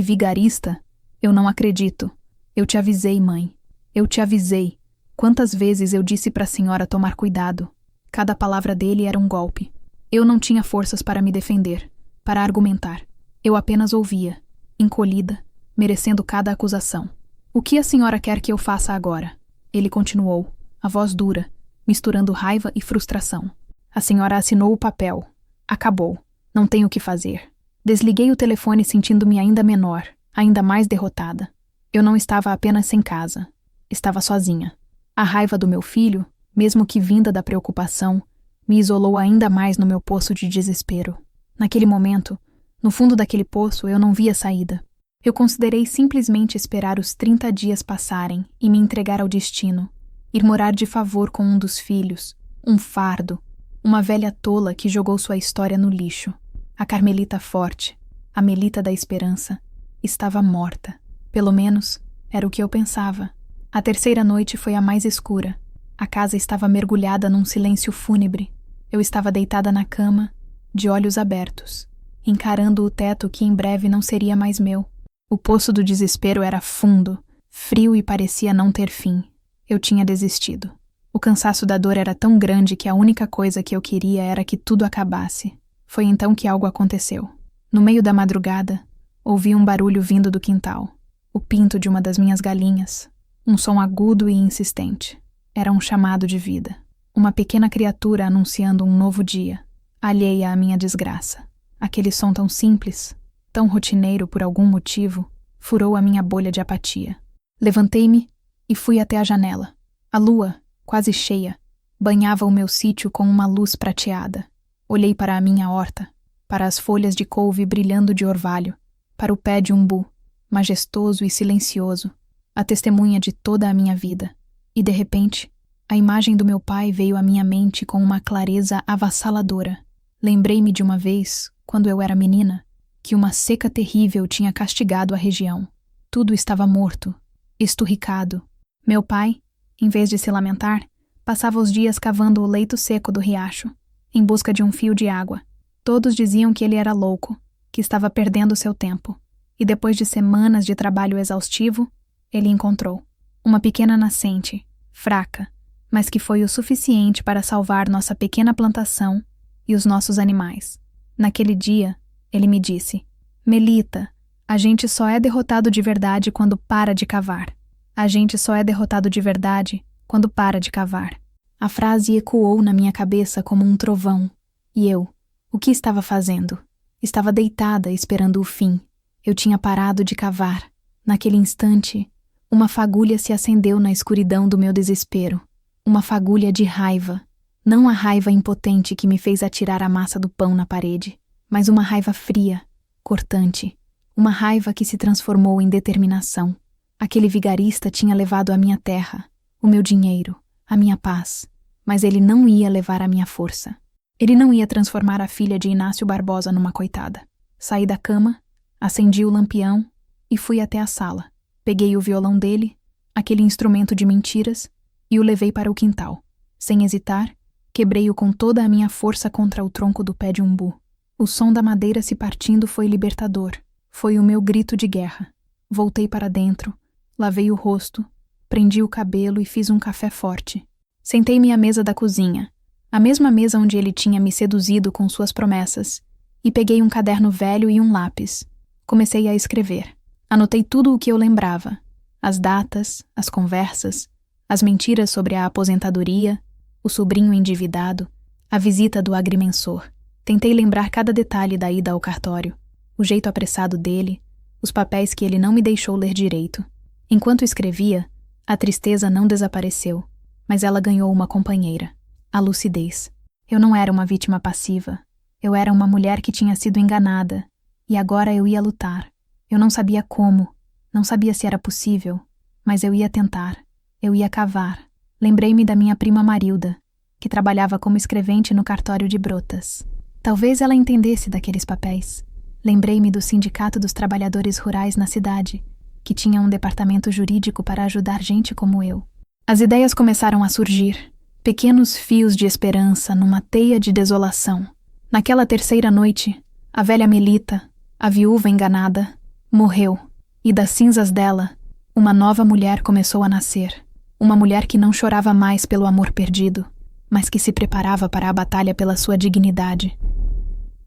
vigarista? Eu não acredito. Eu te avisei, mãe. Eu te avisei. Quantas vezes eu disse para a senhora tomar cuidado. Cada palavra dele era um golpe. Eu não tinha forças para me defender, para argumentar. Eu apenas ouvia, encolhida, merecendo cada acusação. O que a senhora quer que eu faça agora? Ele continuou, a voz dura, misturando raiva e frustração. A senhora assinou o papel. Acabou. Não tenho o que fazer. Desliguei o telefone sentindo-me ainda menor, ainda mais derrotada. Eu não estava apenas sem casa. Estava sozinha. A raiva do meu filho, mesmo que vinda da preocupação, me isolou ainda mais no meu poço de desespero. Naquele momento, no fundo daquele poço, eu não via saída. Eu considerei simplesmente esperar os 30 dias passarem e me entregar ao destino, ir morar de favor com um dos filhos, um fardo, uma velha tola que jogou sua história no lixo. A Carmelita forte, a Melita da esperança, estava morta. Pelo menos, era o que eu pensava. A terceira noite foi a mais escura. A casa estava mergulhada num silêncio fúnebre. Eu estava deitada na cama, de olhos abertos, encarando o teto que em breve não seria mais meu. O poço do desespero era fundo, frio e parecia não ter fim. Eu tinha desistido. O cansaço da dor era tão grande que a única coisa que eu queria era que tudo acabasse. Foi então que algo aconteceu. No meio da madrugada, ouvi um barulho vindo do quintal. O pinto de uma das minhas galinhas. Um som agudo e insistente. Era um chamado de vida. Uma pequena criatura anunciando um novo dia, alheia à minha desgraça. Aquele som tão simples, tão rotineiro por algum motivo, furou a minha bolha de apatia. Levantei-me e fui até a janela. A lua, quase cheia, banhava o meu sítio com uma luz prateada. Olhei para a minha horta, para as folhas de couve brilhando de orvalho, para o pé de umbu, majestoso e silencioso, a testemunha de toda a minha vida. E, de repente, a imagem do meu pai veio à minha mente com uma clareza avassaladora. Lembrei-me de uma vez, quando eu era menina, que uma seca terrível tinha castigado a região. Tudo estava morto, esturricado. Meu pai, em vez de se lamentar, passava os dias cavando o leito seco do riacho, em busca de um fio de água. Todos diziam que ele era louco, que estava perdendo seu tempo. E depois de semanas de trabalho exaustivo, ele encontrou uma pequena nascente, fraca, mas que foi o suficiente para salvar nossa pequena plantação e os nossos animais. Naquele dia, ele me disse: Melita, a gente só é derrotado de verdade quando para de cavar. A gente só é derrotado de verdade quando para de cavar. A frase ecoou na minha cabeça como um trovão. E eu, o que estava fazendo? Estava deitada esperando o fim. Eu tinha parado de cavar. Naquele instante, uma fagulha se acendeu na escuridão do meu desespero. Uma fagulha de raiva. Não a raiva impotente que me fez atirar a massa do pão na parede, mas uma raiva fria, cortante. Uma raiva que se transformou em determinação. Aquele vigarista tinha levado a minha terra, o meu dinheiro, a minha paz, mas ele não ia levar a minha força. Ele não ia transformar a filha de Inácio Barbosa numa coitada. Saí da cama, acendi o lampião e fui até a sala. Peguei o violão dele, aquele instrumento de mentiras, e o levei para o quintal. Sem hesitar, quebrei-o com toda a minha força contra o tronco do pé de umbu. O som da madeira se partindo foi libertador. Foi o meu grito de guerra. Voltei para dentro, lavei o rosto, prendi o cabelo e fiz um café forte. Sentei-me à mesa da cozinha, a mesma mesa onde ele tinha me seduzido com suas promessas, e peguei um caderno velho e um lápis. Comecei a escrever. Anotei tudo o que eu lembrava. As datas, as conversas, as mentiras sobre a aposentadoria, o sobrinho endividado, a visita do agrimensor. Tentei lembrar cada detalhe da ida ao cartório, o jeito apressado dele, os papéis que ele não me deixou ler direito. Enquanto escrevia, a tristeza não desapareceu, mas ela ganhou uma companheira, a lucidez. Eu não era uma vítima passiva. Eu era uma mulher que tinha sido enganada, e agora eu ia lutar. Eu não sabia como, não sabia se era possível, mas eu ia tentar, eu ia cavar. Lembrei-me da minha prima Marilda, que trabalhava como escrevente no cartório de Brotas. Talvez ela entendesse daqueles papéis. Lembrei-me do Sindicato dos Trabalhadores Rurais na cidade, que tinha um departamento jurídico para ajudar gente como eu. As ideias começaram a surgir, pequenos fios de esperança numa teia de desolação. Naquela terceira noite, a velha Melita, a viúva enganada, morreu, e das cinzas dela, uma nova mulher começou a nascer. Uma mulher que não chorava mais pelo amor perdido, mas que se preparava para a batalha pela sua dignidade.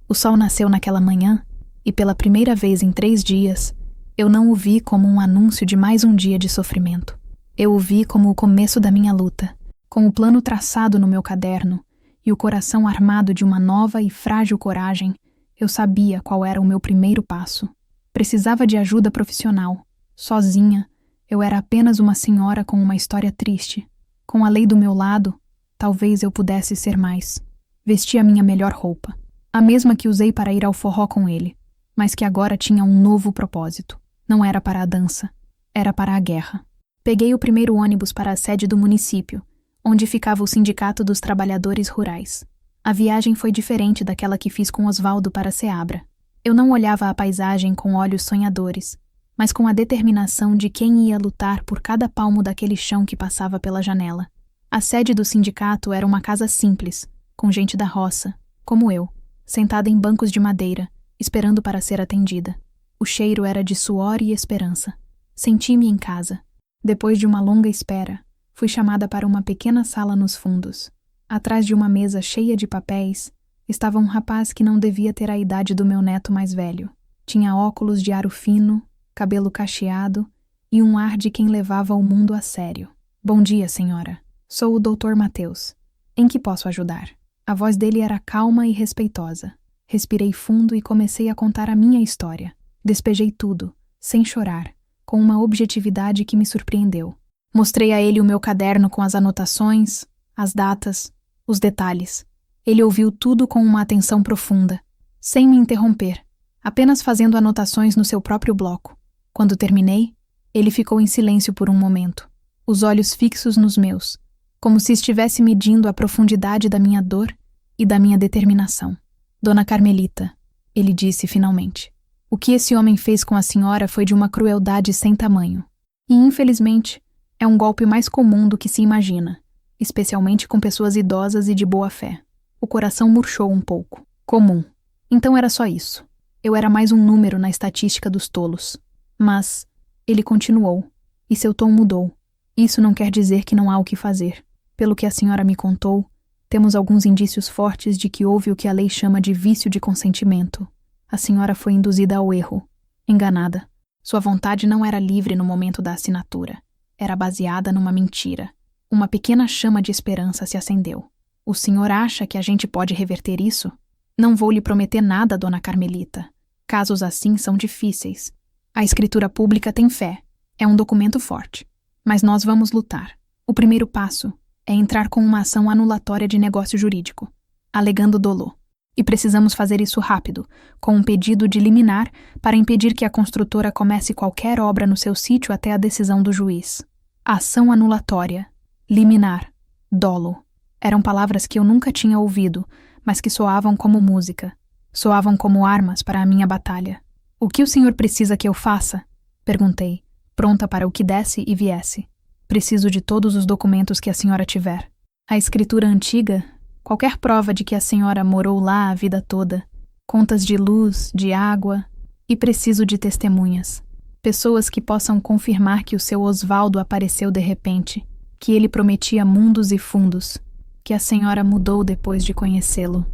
O sol nasceu naquela manhã, e pela primeira vez em 3 dias, eu não o vi como um anúncio de mais um dia de sofrimento. Eu o vi como o começo da minha luta, com o plano traçado no meu caderno e o coração armado de uma nova e frágil coragem. Eu sabia qual era o meu primeiro passo. Precisava de ajuda profissional. Sozinha, eu era apenas uma senhora com uma história triste. Com a lei do meu lado, talvez eu pudesse ser mais. Vesti a minha melhor roupa, a mesma que usei para ir ao forró com ele, mas que agora tinha um novo propósito. Não era para a dança, era para a guerra. Peguei o primeiro ônibus para a sede do município, onde ficava o Sindicato dos Trabalhadores Rurais. A viagem foi diferente daquela que fiz com Osvaldo para Seabra. Eu não olhava a paisagem com olhos sonhadores, mas com a determinação de quem ia lutar por cada palmo daquele chão que passava pela janela. A sede do sindicato era uma casa simples, com gente da roça, como eu, sentada em bancos de madeira, esperando para ser atendida. O cheiro era de suor e esperança. Senti-me em casa. Depois de uma longa espera, fui chamada para uma pequena sala nos fundos. Atrás de uma mesa cheia de papéis, estava um rapaz que não devia ter a idade do meu neto mais velho. Tinha óculos de aro fino, cabelo cacheado e um ar de quem levava o mundo a sério. Bom dia, senhora. Sou o Dr. Mateus. Em que posso ajudar? A voz dele era calma e respeitosa. Respirei fundo e comecei a contar a minha história. Despejei tudo, sem chorar, com uma objetividade que me surpreendeu. Mostrei a ele o meu caderno com as anotações, as datas, os detalhes. Ele ouviu tudo com uma atenção profunda, sem me interromper, apenas fazendo anotações no seu próprio bloco. Quando terminei, ele ficou em silêncio por um momento, os olhos fixos nos meus, como se estivesse medindo a profundidade da minha dor e da minha determinação. Dona Carmelita, ele disse finalmente, o que esse homem fez com a senhora foi de uma crueldade sem tamanho. E, infelizmente, é um golpe mais comum do que se imagina, especialmente com pessoas idosas e de boa fé. O coração murchou um pouco. Comum. Então era só isso. Eu era mais um número na estatística dos tolos. Mas ele continuou, e seu tom mudou. Isso não quer dizer que não há o que fazer. Pelo que a senhora me contou, temos alguns indícios fortes de que houve o que a lei chama de vício de consentimento. A senhora foi induzida ao erro, enganada. Sua vontade não era livre no momento da assinatura. Era baseada numa mentira. Uma pequena chama de esperança se acendeu. O senhor acha que a gente pode reverter isso? Não vou lhe prometer nada, dona Carmelita. Casos assim são difíceis. A escritura pública tem fé. É um documento forte. Mas nós vamos lutar. O primeiro passo é entrar com uma ação anulatória de negócio jurídico, alegando dolo. E precisamos fazer isso rápido, com um pedido de liminar para impedir que a construtora comece qualquer obra no seu sítio até a decisão do juiz. Ação anulatória, liminar, dolo. Eram palavras que eu nunca tinha ouvido, mas que soavam como música. Soavam como armas para a minha batalha. O que o senhor precisa que eu faça? Perguntei, pronta para o que desse e viesse. Preciso de todos os documentos que a senhora tiver. A escritura antiga, qualquer prova de que a senhora morou lá a vida toda, contas de luz, de água, e preciso de testemunhas. Pessoas que possam confirmar que o seu Osvaldo apareceu de repente, que ele prometia mundos e fundos, que a senhora mudou depois de conhecê-lo.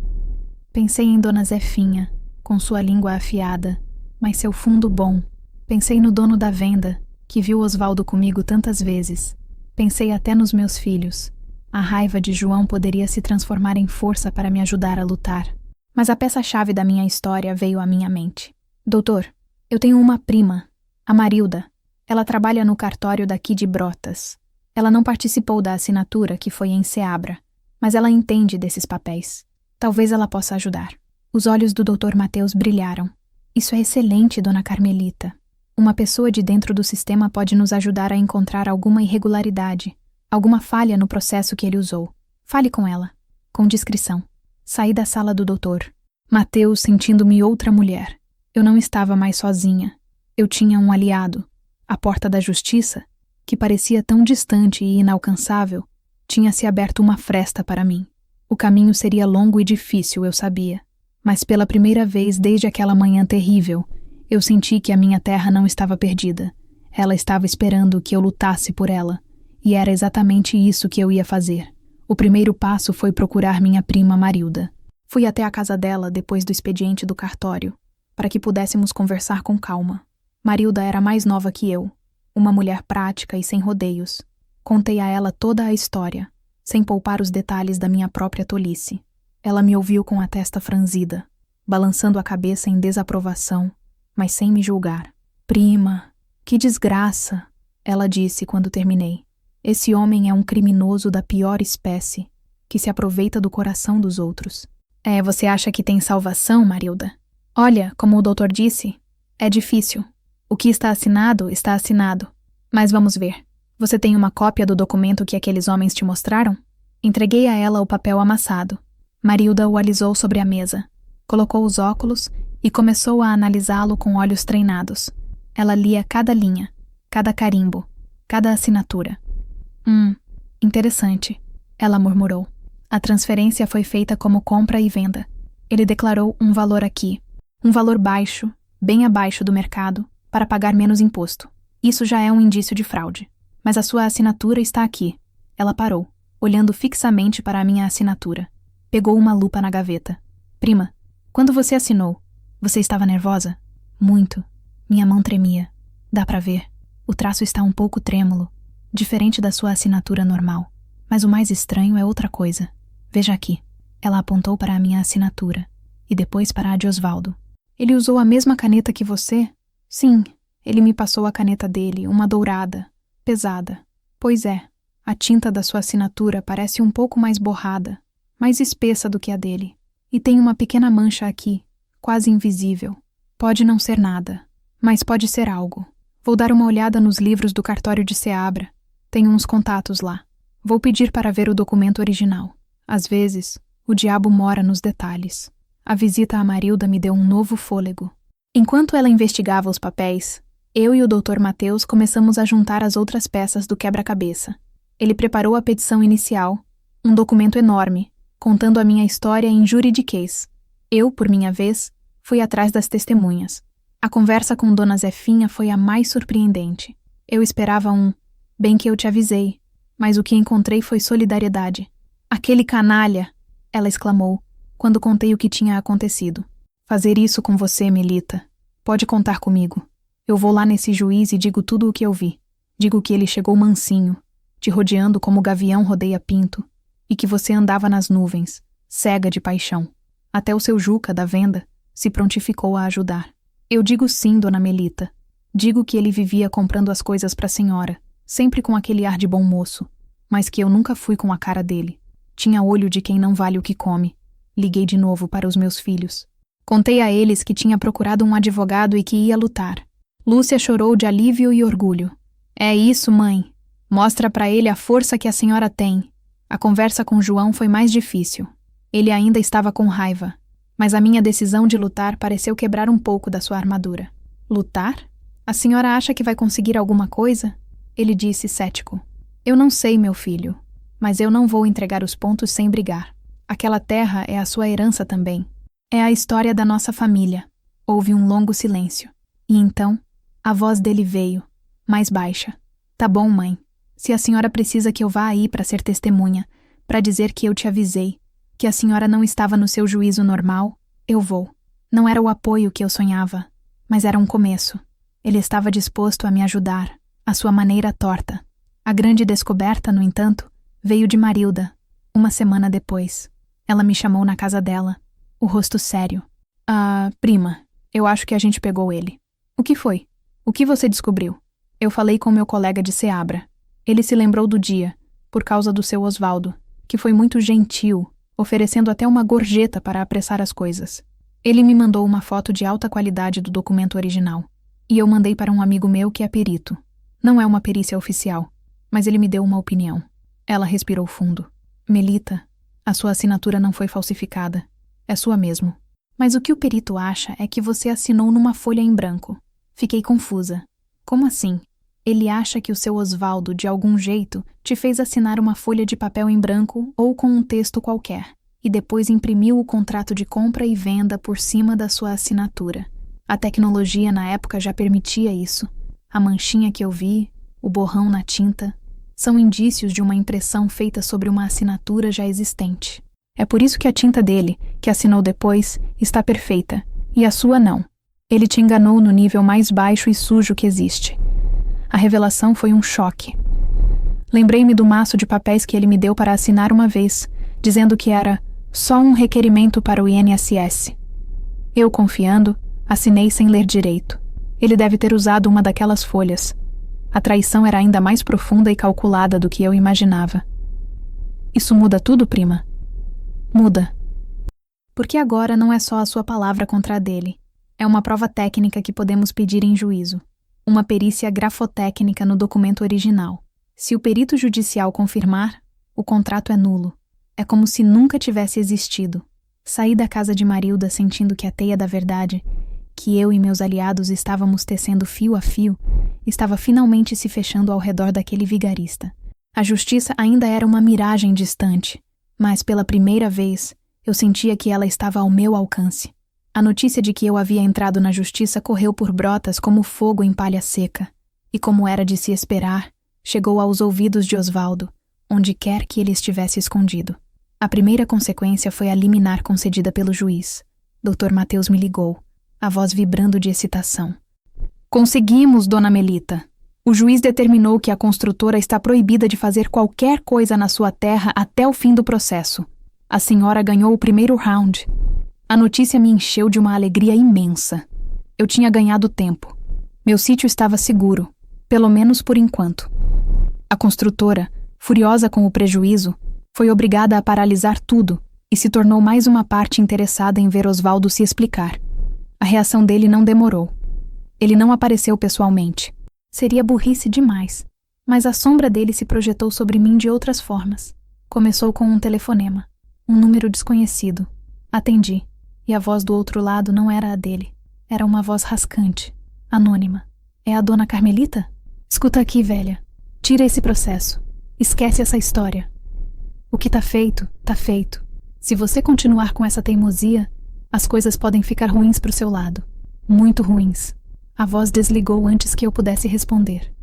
Pensei em Dona Zefinha, com sua língua afiada, mas seu fundo bom. Pensei no dono da venda, que viu Osvaldo comigo tantas vezes. Pensei até nos meus filhos. A raiva de João poderia se transformar em força para me ajudar a lutar. Mas a peça-chave da minha história veio à minha mente. Doutor, eu tenho uma prima, a Marilda. Ela trabalha no cartório daqui de Brotas. Ela não participou da assinatura, que foi em Seabra, mas ela entende desses papéis. Talvez ela possa ajudar. Os olhos do Dr. Mateus brilharam. Isso é excelente, Dona Carmelita. Uma pessoa de dentro do sistema pode nos ajudar a encontrar alguma irregularidade, alguma falha no processo que ele usou. Fale com ela. Com discrição. Saí da sala do doutor. Mateus sentindo-me outra mulher. Eu não estava mais sozinha. Eu tinha um aliado. A porta da justiça, que parecia tão distante e inalcançável, tinha se aberto uma fresta para mim. O caminho seria longo e difícil, eu sabia. Mas pela primeira vez desde aquela manhã terrível, eu senti que a minha terra não estava perdida. Ela estava esperando que eu lutasse por ela. E era exatamente isso que eu ia fazer. O primeiro passo foi procurar minha prima Marilda. Fui até a casa dela depois do expediente do cartório, para que pudéssemos conversar com calma. Marilda era mais nova que eu, uma mulher prática e sem rodeios. Contei a ela toda a história, sem poupar os detalhes da minha própria tolice. Ela me ouviu com a testa franzida, balançando a cabeça em desaprovação, mas sem me julgar. Prima, que desgraça, ela disse quando terminei. Esse homem é um criminoso da pior espécie, que se aproveita do coração dos outros. Você acha que tem salvação, Marilda? Olha, como o doutor disse, é difícil. O que está assinado, está assinado. Mas vamos ver. Você tem uma cópia do documento que aqueles homens te mostraram? Entreguei a ela o papel amassado. Marilda o alisou sobre a mesa, colocou os óculos e começou a analisá-lo com olhos treinados. Ela lia cada linha, cada carimbo, cada assinatura. Interessante, ela murmurou. A transferência foi feita como compra e venda. Ele declarou um valor aqui, um valor baixo, bem abaixo do mercado, para pagar menos imposto. Isso já é um indício de fraude. Mas a sua assinatura está aqui. Ela parou, olhando fixamente para a minha assinatura. Pegou uma lupa na gaveta. Prima, quando você assinou, você estava nervosa? Muito. Minha mão tremia. Dá para ver. O traço está um pouco trêmulo, diferente da sua assinatura normal. Mas o mais estranho é outra coisa. Veja aqui. Ela apontou para a minha assinatura e depois para a de Osvaldo. Ele usou a mesma caneta que você? Sim, ele me passou a caneta dele, uma dourada, pesada. Pois é, a tinta da sua assinatura parece um pouco mais borrada, mais espessa do que a dele. E tem uma pequena mancha aqui, quase invisível. Pode não ser nada, mas pode ser algo. Vou dar uma olhada nos livros do cartório de Seabra. Tenho uns contatos lá. Vou pedir para ver o documento original. Às vezes, o diabo mora nos detalhes. A visita a Marilda me deu um novo fôlego. Enquanto ela investigava os papéis, eu e o Dr. Mateus começamos a juntar as outras peças do quebra-cabeça. Ele preparou a petição inicial, um documento enorme, contando a minha história em juridiquês. Eu, por minha vez, fui atrás das testemunhas. A conversa com Dona Zefinha foi a mais surpreendente. Eu esperava bem que eu te avisei, mas o que encontrei foi solidariedade. Aquele canalha, ela exclamou, quando contei o que tinha acontecido. Fazer isso com você, Melita. Pode contar comigo. Eu vou lá nesse juiz e digo tudo o que eu vi. Digo que ele chegou mansinho, te rodeando como o gavião rodeia pinto, e que você andava nas nuvens, cega de paixão. Até o seu Juca, da venda, se prontificou a ajudar. Eu digo sim, Dona Melita. Digo que ele vivia comprando as coisas para a senhora, sempre com aquele ar de bom moço, mas que eu nunca fui com a cara dele. Tinha olho de quem não vale o que come. Liguei de novo para os meus filhos. Contei a eles que tinha procurado um advogado e que ia lutar. Lúcia chorou de alívio e orgulho. É isso, mãe. Mostra para ele a força que a senhora tem. A conversa com João foi mais difícil. Ele ainda estava com raiva, mas a minha decisão de lutar pareceu quebrar um pouco da sua armadura. Lutar? A senhora acha que vai conseguir alguma coisa? Ele disse cético. Eu não sei, meu filho, mas eu não vou entregar os pontos sem brigar. Aquela terra é a sua herança também. É a história da nossa família. Houve um longo silêncio. E então, a voz dele veio, mais baixa. Tá bom, mãe. Se a senhora precisa que eu vá aí para ser testemunha, para dizer que eu te avisei, que a senhora não estava no seu juízo normal, eu vou. Não era o apoio que eu sonhava, mas era um começo. Ele estava disposto a me ajudar, à sua maneira torta. A grande descoberta, no entanto, veio de Marilda, uma semana depois. Ela me chamou na casa dela, o rosto sério. Prima, eu acho que a gente pegou ele. O que foi? O que você descobriu? Eu falei com meu colega de Seabra. Ele se lembrou do dia, por causa do seu Osvaldo, que foi muito gentil, oferecendo até uma gorjeta para apressar as coisas. Ele me mandou uma foto de alta qualidade do documento original, e eu mandei para um amigo meu que é perito. Não é uma perícia oficial, mas ele me deu uma opinião. Ela respirou fundo. Melita, a sua assinatura não foi falsificada. É sua mesmo. Mas o que o perito acha é que você assinou numa folha em branco. Fiquei confusa. Como assim? Ele acha que o seu Osvaldo, de algum jeito, te fez assinar uma folha de papel em branco ou com um texto qualquer, e depois imprimiu o contrato de compra e venda por cima da sua assinatura. A tecnologia na época já permitia isso. A manchinha que eu vi, o borrão na tinta, são indícios de uma impressão feita sobre uma assinatura já existente. É por isso que a tinta dele, que assinou depois, está perfeita, e a sua não. Ele te enganou no nível mais baixo e sujo que existe. A revelação foi um choque. Lembrei-me do maço de papéis que ele me deu para assinar uma vez, dizendo que era só um requerimento para o INSS. Eu, confiando, assinei sem ler direito. Ele deve ter usado uma daquelas folhas. A traição era ainda mais profunda e calculada do que eu imaginava. Isso muda tudo, prima? Muda. Porque agora não é só a sua palavra contra a dele. É uma prova técnica que podemos pedir em juízo. Uma perícia grafotécnica no documento original. Se o perito judicial confirmar, o contrato é nulo. É como se nunca tivesse existido. Saí da casa de Marilda sentindo que a teia da verdade, que eu e meus aliados estávamos tecendo fio a fio, estava finalmente se fechando ao redor daquele vigarista. A justiça ainda era uma miragem distante, mas pela primeira vez eu sentia que ela estava ao meu alcance. A notícia de que eu havia entrado na justiça correu por Brotas como fogo em palha seca, e como era de se esperar, chegou aos ouvidos de Osvaldo, onde quer que ele estivesse escondido. A primeira consequência foi a liminar concedida pelo juiz. Dr. Mateus me ligou, a voz vibrando de excitação. Conseguimos, dona Melita. O juiz determinou que a construtora está proibida de fazer qualquer coisa na sua terra até o fim do processo. A senhora ganhou o primeiro round. A notícia me encheu de uma alegria imensa. Eu tinha ganhado tempo. Meu sítio estava seguro, pelo menos por enquanto. A construtora, furiosa com o prejuízo, foi obrigada a paralisar tudo e se tornou mais uma parte interessada em ver Osvaldo se explicar. A reação dele não demorou. Ele não apareceu pessoalmente. Seria burrice demais, mas a sombra dele se projetou sobre mim de outras formas. Começou com um telefonema, um número desconhecido. Atendi, e a voz do outro lado não era a dele. Era uma voz rascante, anônima. É a dona Carmelita? Escuta aqui, velha. Tira esse processo. Esquece essa história. O que tá feito, tá feito. Se você continuar com essa teimosia, as coisas podem ficar ruins pro seu lado. Muito ruins. A voz desligou antes que eu pudesse responder.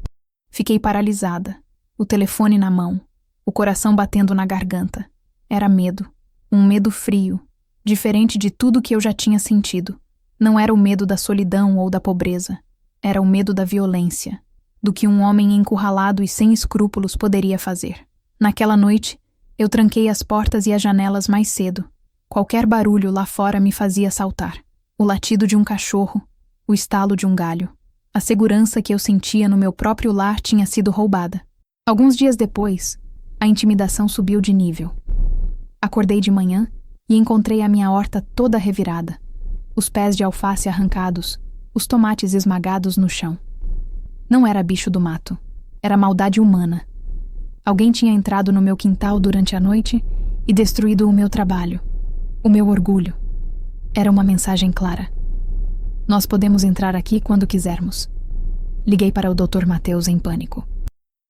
Fiquei paralisada, o telefone na mão, o coração batendo na garganta. Era medo, um medo frio, diferente de tudo que eu já tinha sentido. Não era o medo da solidão ou da pobreza. Era o medo da violência, do que um homem encurralado e sem escrúpulos poderia fazer. Naquela noite, eu tranquei as portas e as janelas mais cedo. Qualquer barulho lá fora me fazia saltar. O latido de um cachorro, o estalo de um galho. A segurança que eu sentia no meu próprio lar tinha sido roubada. Alguns dias depois, a intimidação subiu de nível. Acordei de manhã e encontrei a minha horta toda revirada. Os pés de alface arrancados, os tomates esmagados no chão. Não era bicho do mato, era maldade humana. Alguém tinha entrado no meu quintal durante a noite e destruído o meu trabalho, o meu orgulho. Era uma mensagem clara. Nós podemos entrar aqui quando quisermos. Liguei para o Dr. Mateus em pânico.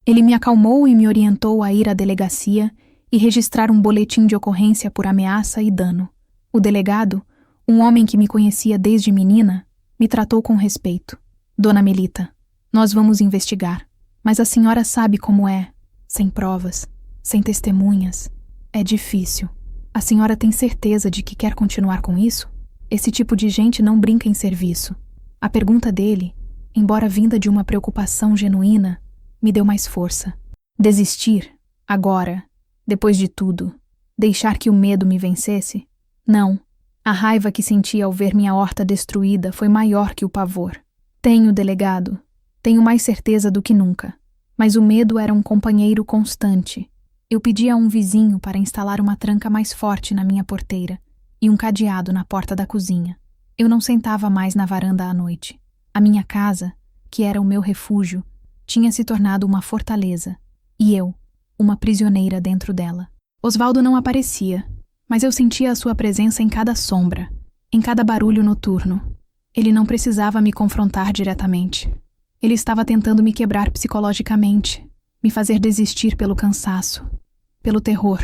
Ele me acalmou e me orientou a ir à delegacia e registrar um boletim de ocorrência por ameaça e dano. O delegado, um homem que me conhecia desde menina, me tratou com respeito. Dona Melita, nós vamos investigar, mas a senhora sabe como é, sem provas, sem testemunhas. É difícil. A senhora tem certeza de que quer continuar com isso? Esse tipo de gente não brinca em serviço. A pergunta dele, embora vinda de uma preocupação genuína, me deu mais força. Desistir, agora, depois de tudo, deixar que o medo me vencesse? Não. A raiva que senti ao ver minha horta destruída foi maior que o pavor. Tenho, delegado, tenho mais certeza do que nunca. Mas o medo era um companheiro constante. Eu pedi a um vizinho para instalar uma tranca mais forte na minha porteira, e um cadeado na porta da cozinha. Eu não sentava mais na varanda à noite. A minha casa, que era o meu refúgio, tinha se tornado uma fortaleza, e eu, uma prisioneira dentro dela. Osvaldo não aparecia, mas eu sentia a sua presença em cada sombra, em cada barulho noturno. Ele não precisava me confrontar diretamente. Ele estava tentando me quebrar psicologicamente, me fazer desistir pelo cansaço, pelo terror.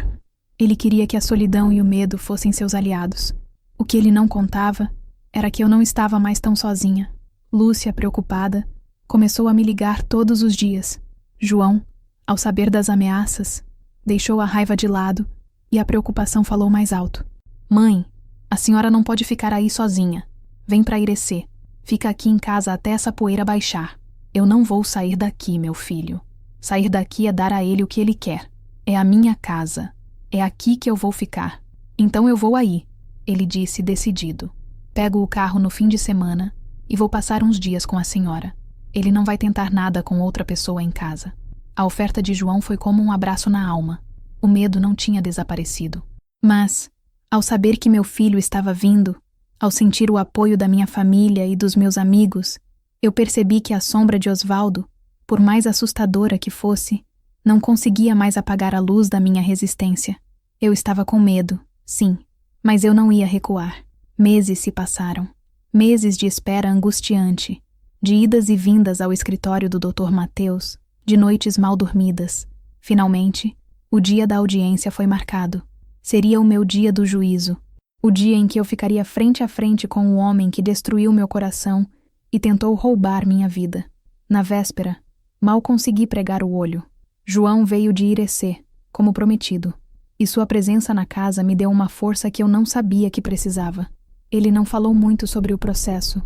Ele queria que a solidão e o medo fossem seus aliados. O que ele não contava era que eu não estava mais tão sozinha. Lúcia, preocupada, começou a me ligar todos os dias. João, ao saber das ameaças, deixou a raiva de lado e a preocupação falou mais alto. Mãe, a senhora não pode ficar aí sozinha. Vem para Irecê. Fica aqui em casa até essa poeira baixar. Eu não vou sair daqui, meu filho. Sair daqui é dar a ele o que ele quer. É a minha casa. É aqui que eu vou ficar. Então eu vou aí, ele disse decidido. Pego o carro no fim de semana e vou passar uns dias com a senhora. Ele não vai tentar nada com outra pessoa em casa. A oferta de João foi como um abraço na alma. O medo não tinha desaparecido. Mas, ao saber que meu filho estava vindo, ao sentir o apoio da minha família e dos meus amigos, eu percebi que a sombra de Osvaldo, por mais assustadora que fosse, não conseguia mais apagar a luz da minha resistência. Eu estava com medo, sim, mas eu não ia recuar. Meses se passaram. Meses de espera angustiante, de idas e vindas ao escritório do Dr. Mateus, de noites mal dormidas. Finalmente, o dia da audiência foi marcado. Seria o meu dia do juízo, o dia em que eu ficaria frente a frente com o homem que destruiu meu coração e tentou roubar minha vida. Na véspera, mal consegui pregar o olho. João veio de Irecê, como prometido, e sua presença na casa me deu uma força que eu não sabia que precisava. Ele não falou muito sobre o processo,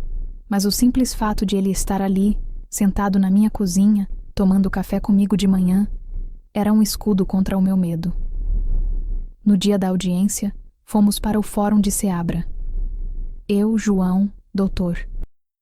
mas o simples fato de ele estar ali, sentado na minha cozinha, tomando café comigo de manhã, era um escudo contra o meu medo. No dia da audiência, fomos para o Fórum de Seabra. Eu, João, doutor.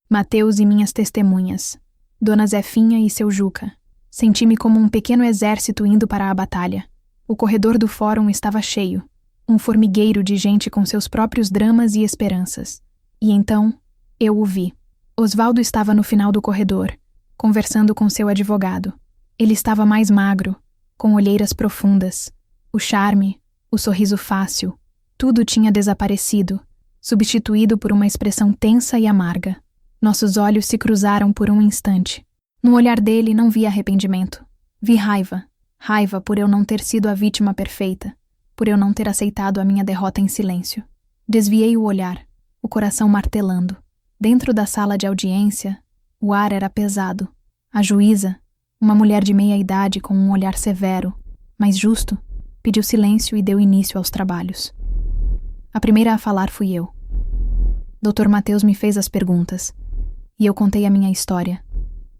Mateus e minhas testemunhas. Dona Zefinha e seu Juca. Senti-me como um pequeno exército indo para a batalha. O corredor do fórum estava cheio. Um formigueiro de gente com seus próprios dramas e esperanças. E então, eu o vi. Osvaldo estava no final do corredor, conversando com seu advogado. Ele estava mais magro, com olheiras profundas. O charme, o sorriso fácil, tudo tinha desaparecido, substituído por uma expressão tensa e amarga. Nossos olhos se cruzaram por um instante. No olhar dele não vi arrependimento. Vi raiva. Raiva por eu não ter sido a vítima perfeita, por eu não ter aceitado a minha derrota em silêncio. Desviei o olhar, o coração martelando. Dentro da sala de audiência, o ar era pesado. A juíza, uma mulher de meia idade com um olhar severo, mas justo, pediu silêncio e deu início aos trabalhos. A primeira a falar fui eu. Dr. Mateus me fez as perguntas, e eu contei a minha história.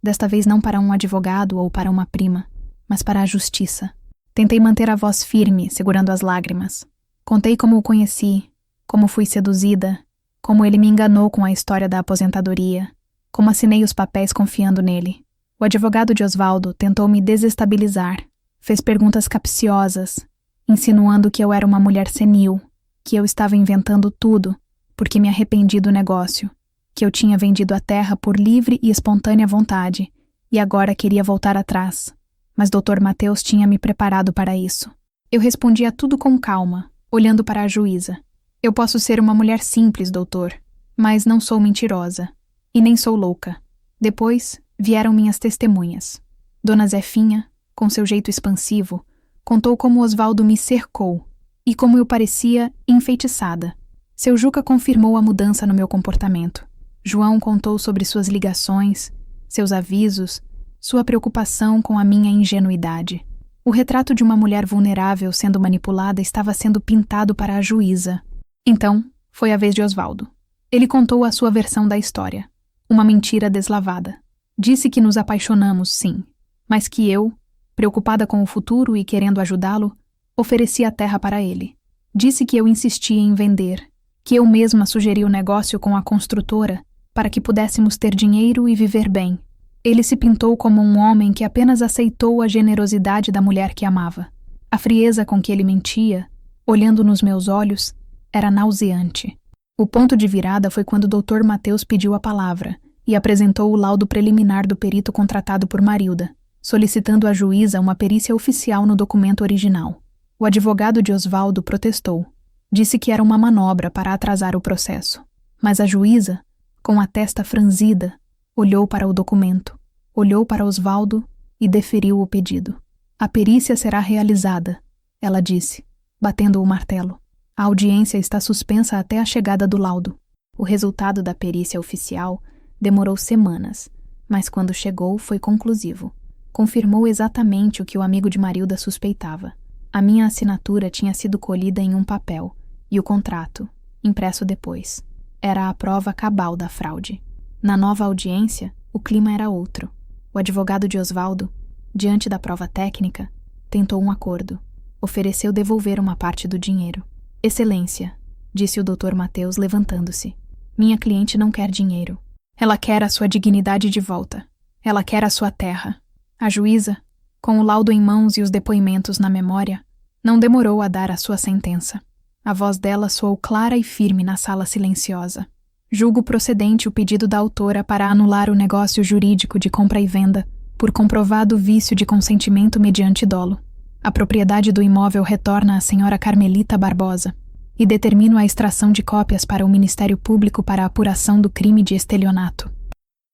Desta vez não para um advogado ou para uma prima, mas para a justiça. Tentei manter a voz firme, segurando as lágrimas. Contei como o conheci, como fui seduzida, como ele me enganou com a história da aposentadoria, como assinei os papéis confiando nele. O advogado de Osvaldo tentou me desestabilizar, fez perguntas capciosas, insinuando que eu era uma mulher senil, que eu estava inventando tudo, porque me arrependi do negócio, que eu tinha vendido a terra por livre e espontânea vontade, e agora queria voltar atrás. Mas Dr. Mateus tinha me preparado para isso. Eu respondia tudo com calma, olhando para a juíza. Eu posso ser uma mulher simples, doutor, mas não sou mentirosa. E nem sou louca. Depois vieram minhas testemunhas. Dona Zefinha, com seu jeito expansivo, contou como Osvaldo me cercou e como eu parecia enfeitiçada. Seu Juca confirmou a mudança no meu comportamento. João contou sobre suas ligações, seus avisos, sua preocupação com a minha ingenuidade. O retrato de uma mulher vulnerável sendo manipulada estava sendo pintado para a juíza. Então, foi a vez de Osvaldo. Ele contou a sua versão da história. Uma mentira deslavada. Disse que nos apaixonamos, sim, mas que eu, preocupada com o futuro e querendo ajudá-lo, ofereci a terra para ele. Disse que eu insistia em vender, que eu mesma sugeri o negócio com a construtora para que pudéssemos ter dinheiro e viver bem. Ele se pintou como um homem que apenas aceitou a generosidade da mulher que amava. A frieza com que ele mentia, olhando nos meus olhos, Era nauseante. O ponto de virada foi quando o Dr. Mateus pediu a palavra e apresentou o laudo preliminar do perito contratado por Marilda, solicitando à juíza uma perícia oficial no documento original. O advogado de Osvaldo protestou. Disse que era uma manobra para atrasar o processo. Mas a juíza, com a testa franzida, olhou para o documento, olhou para Osvaldo e deferiu o pedido. A perícia será realizada, ela disse, batendo o martelo. A audiência está suspensa até a chegada do laudo. O resultado da perícia oficial demorou semanas, mas quando chegou foi conclusivo. Confirmou exatamente o que o amigo de Marilda suspeitava. A minha assinatura tinha sido colhida em um papel, e o contrato, impresso depois, era a prova cabal da fraude. Na nova audiência, o clima era outro. O advogado de Osvaldo, diante da prova técnica, tentou um acordo. Ofereceu devolver uma parte do dinheiro. Excelência, disse o Dr. Mateus levantando-se. Minha cliente não quer dinheiro. Ela quer a sua dignidade de volta. Ela quer a sua terra. A juíza, com o laudo em mãos e os depoimentos na memória, não demorou a dar a sua sentença. A voz dela soou clara e firme na sala silenciosa. Julgo procedente o pedido da autora para anular o negócio jurídico de compra e venda por comprovado vício de consentimento mediante dolo. A propriedade do imóvel retorna à senhora Carmelita Barbosa e determino a extração de cópias para o Ministério Público para a apuração do crime de estelionato.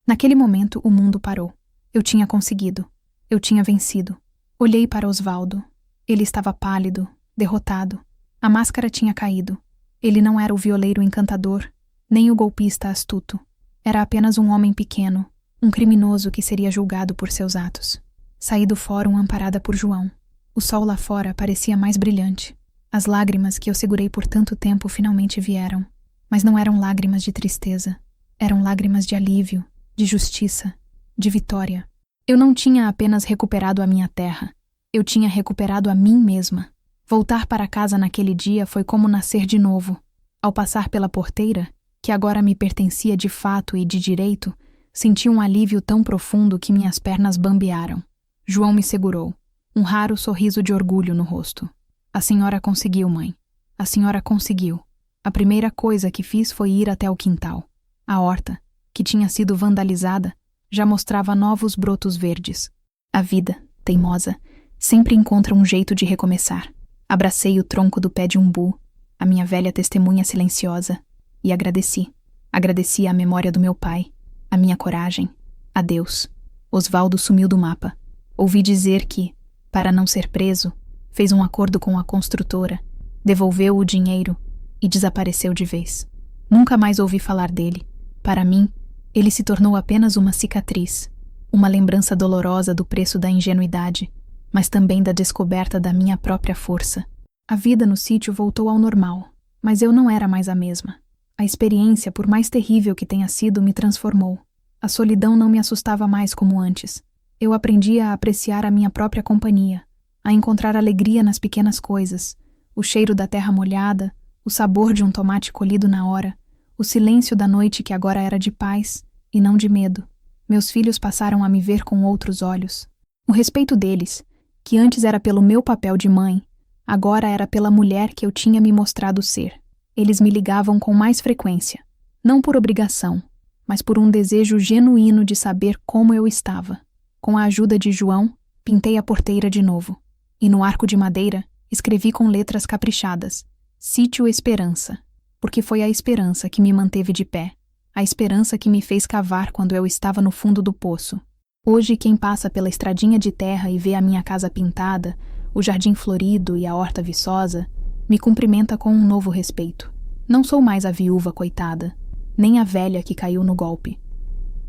Naquele momento, o mundo parou. Eu tinha conseguido. Eu tinha vencido. Olhei para Osvaldo. Ele estava pálido, derrotado. A máscara tinha caído. Ele não era o violeiro encantador, nem o golpista astuto. Era apenas um homem pequeno, um criminoso que seria julgado por seus atos. Saí do fórum amparada por João. O sol lá fora parecia mais brilhante. As lágrimas que eu segurei por tanto tempo finalmente vieram. Mas não eram lágrimas de tristeza. Eram lágrimas de alívio, de justiça, de vitória. Eu não tinha apenas recuperado a minha terra. Eu tinha recuperado a mim mesma. Voltar para casa naquele dia foi como nascer de novo. Ao passar pela porteira, que agora me pertencia de fato e de direito, senti um alívio tão profundo que minhas pernas bambearam. João me segurou. Um raro sorriso de orgulho no rosto. A senhora conseguiu, mãe. A senhora conseguiu. A primeira coisa que fiz foi ir até o quintal. A horta, que tinha sido vandalizada, já mostrava novos brotos verdes. A vida, teimosa, sempre encontra um jeito de recomeçar. Abracei o tronco do pé de umbu, a minha velha testemunha silenciosa, e agradeci. Agradeci à memória do meu pai, a minha coragem, a Deus. Osvaldo sumiu do mapa. Ouvi dizer que, para não ser preso, fez um acordo com a construtora, devolveu o dinheiro e desapareceu de vez. Nunca mais ouvi falar dele. Para mim, ele se tornou apenas uma cicatriz, uma lembrança dolorosa do preço da ingenuidade, mas também da descoberta da minha própria força. A vida no sítio voltou ao normal, mas eu não era mais a mesma. A experiência, por mais terrível que tenha sido, me transformou. A solidão não me assustava mais como antes. Eu aprendi a apreciar a minha própria companhia, a encontrar alegria nas pequenas coisas, o cheiro da terra molhada, o sabor de um tomate colhido na hora, o silêncio da noite que agora era de paz e não de medo. Meus filhos passaram a me ver com outros olhos. O respeito deles, que antes era pelo meu papel de mãe, agora era pela mulher que eu tinha me mostrado ser. Eles me ligavam com mais frequência, não por obrigação, mas por um desejo genuíno de saber como eu estava. Com a ajuda de João, pintei a porteira de novo. E no arco de madeira, escrevi com letras caprichadas: Sítio Esperança, porque foi a esperança que me manteve de pé, a esperança que me fez cavar quando eu estava no fundo do poço. Hoje, quem passa pela estradinha de terra e vê a minha casa pintada, o jardim florido e a horta viçosa, me cumprimenta com um novo respeito. Não sou mais a viúva coitada, nem a velha que caiu no golpe.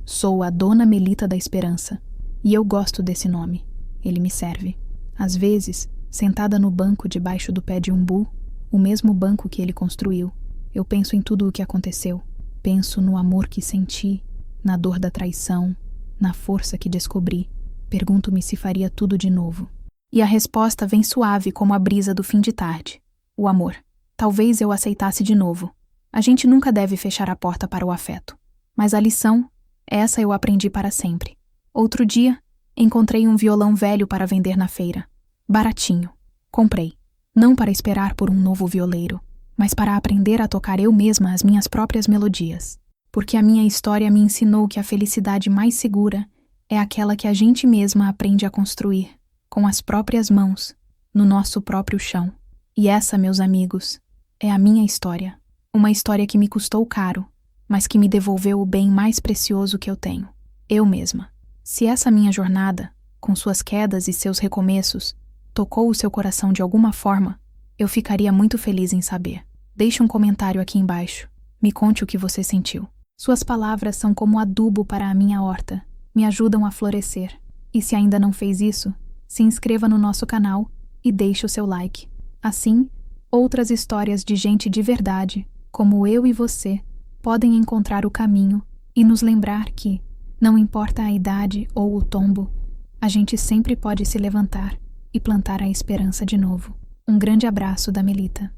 Sou a Dona Melita da Esperança. E eu gosto desse nome. Ele me serve. Às vezes, sentada no banco debaixo do pé de umbu, o mesmo banco que ele construiu, eu penso em tudo o que aconteceu. Penso no amor que senti, na dor da traição, na força que descobri. Pergunto-me se faria tudo de novo. E a resposta vem suave como a brisa do fim de tarde. O amor. Talvez eu aceitasse de novo. A gente nunca deve fechar a porta para o afeto. Mas a lição, essa eu aprendi para sempre. Outro dia, encontrei um violão velho para vender na feira. Baratinho. Comprei. Não para esperar por um novo violeiro, mas para aprender a tocar eu mesma as minhas próprias melodias. Porque a minha história me ensinou que a felicidade mais segura é aquela que a gente mesma aprende a construir, com as próprias mãos, no nosso próprio chão. E essa, meus amigos, é a minha história. Uma história que me custou caro, mas que me devolveu o bem mais precioso que eu tenho, eu mesma. Se essa minha jornada, com suas quedas e seus recomeços, tocou o seu coração de alguma forma, eu ficaria muito feliz em saber. Deixe um comentário aqui embaixo. Me conte o que você sentiu. Suas palavras são como adubo para a minha horta. Me ajudam a florescer. E se ainda não fez isso, se inscreva no nosso canal e deixe o seu like. Assim, outras histórias de gente de verdade, como eu e você, podem encontrar o caminho e nos lembrar que, não importa a idade ou o tombo, a gente sempre pode se levantar e plantar a esperança de novo. Um grande abraço da Melita.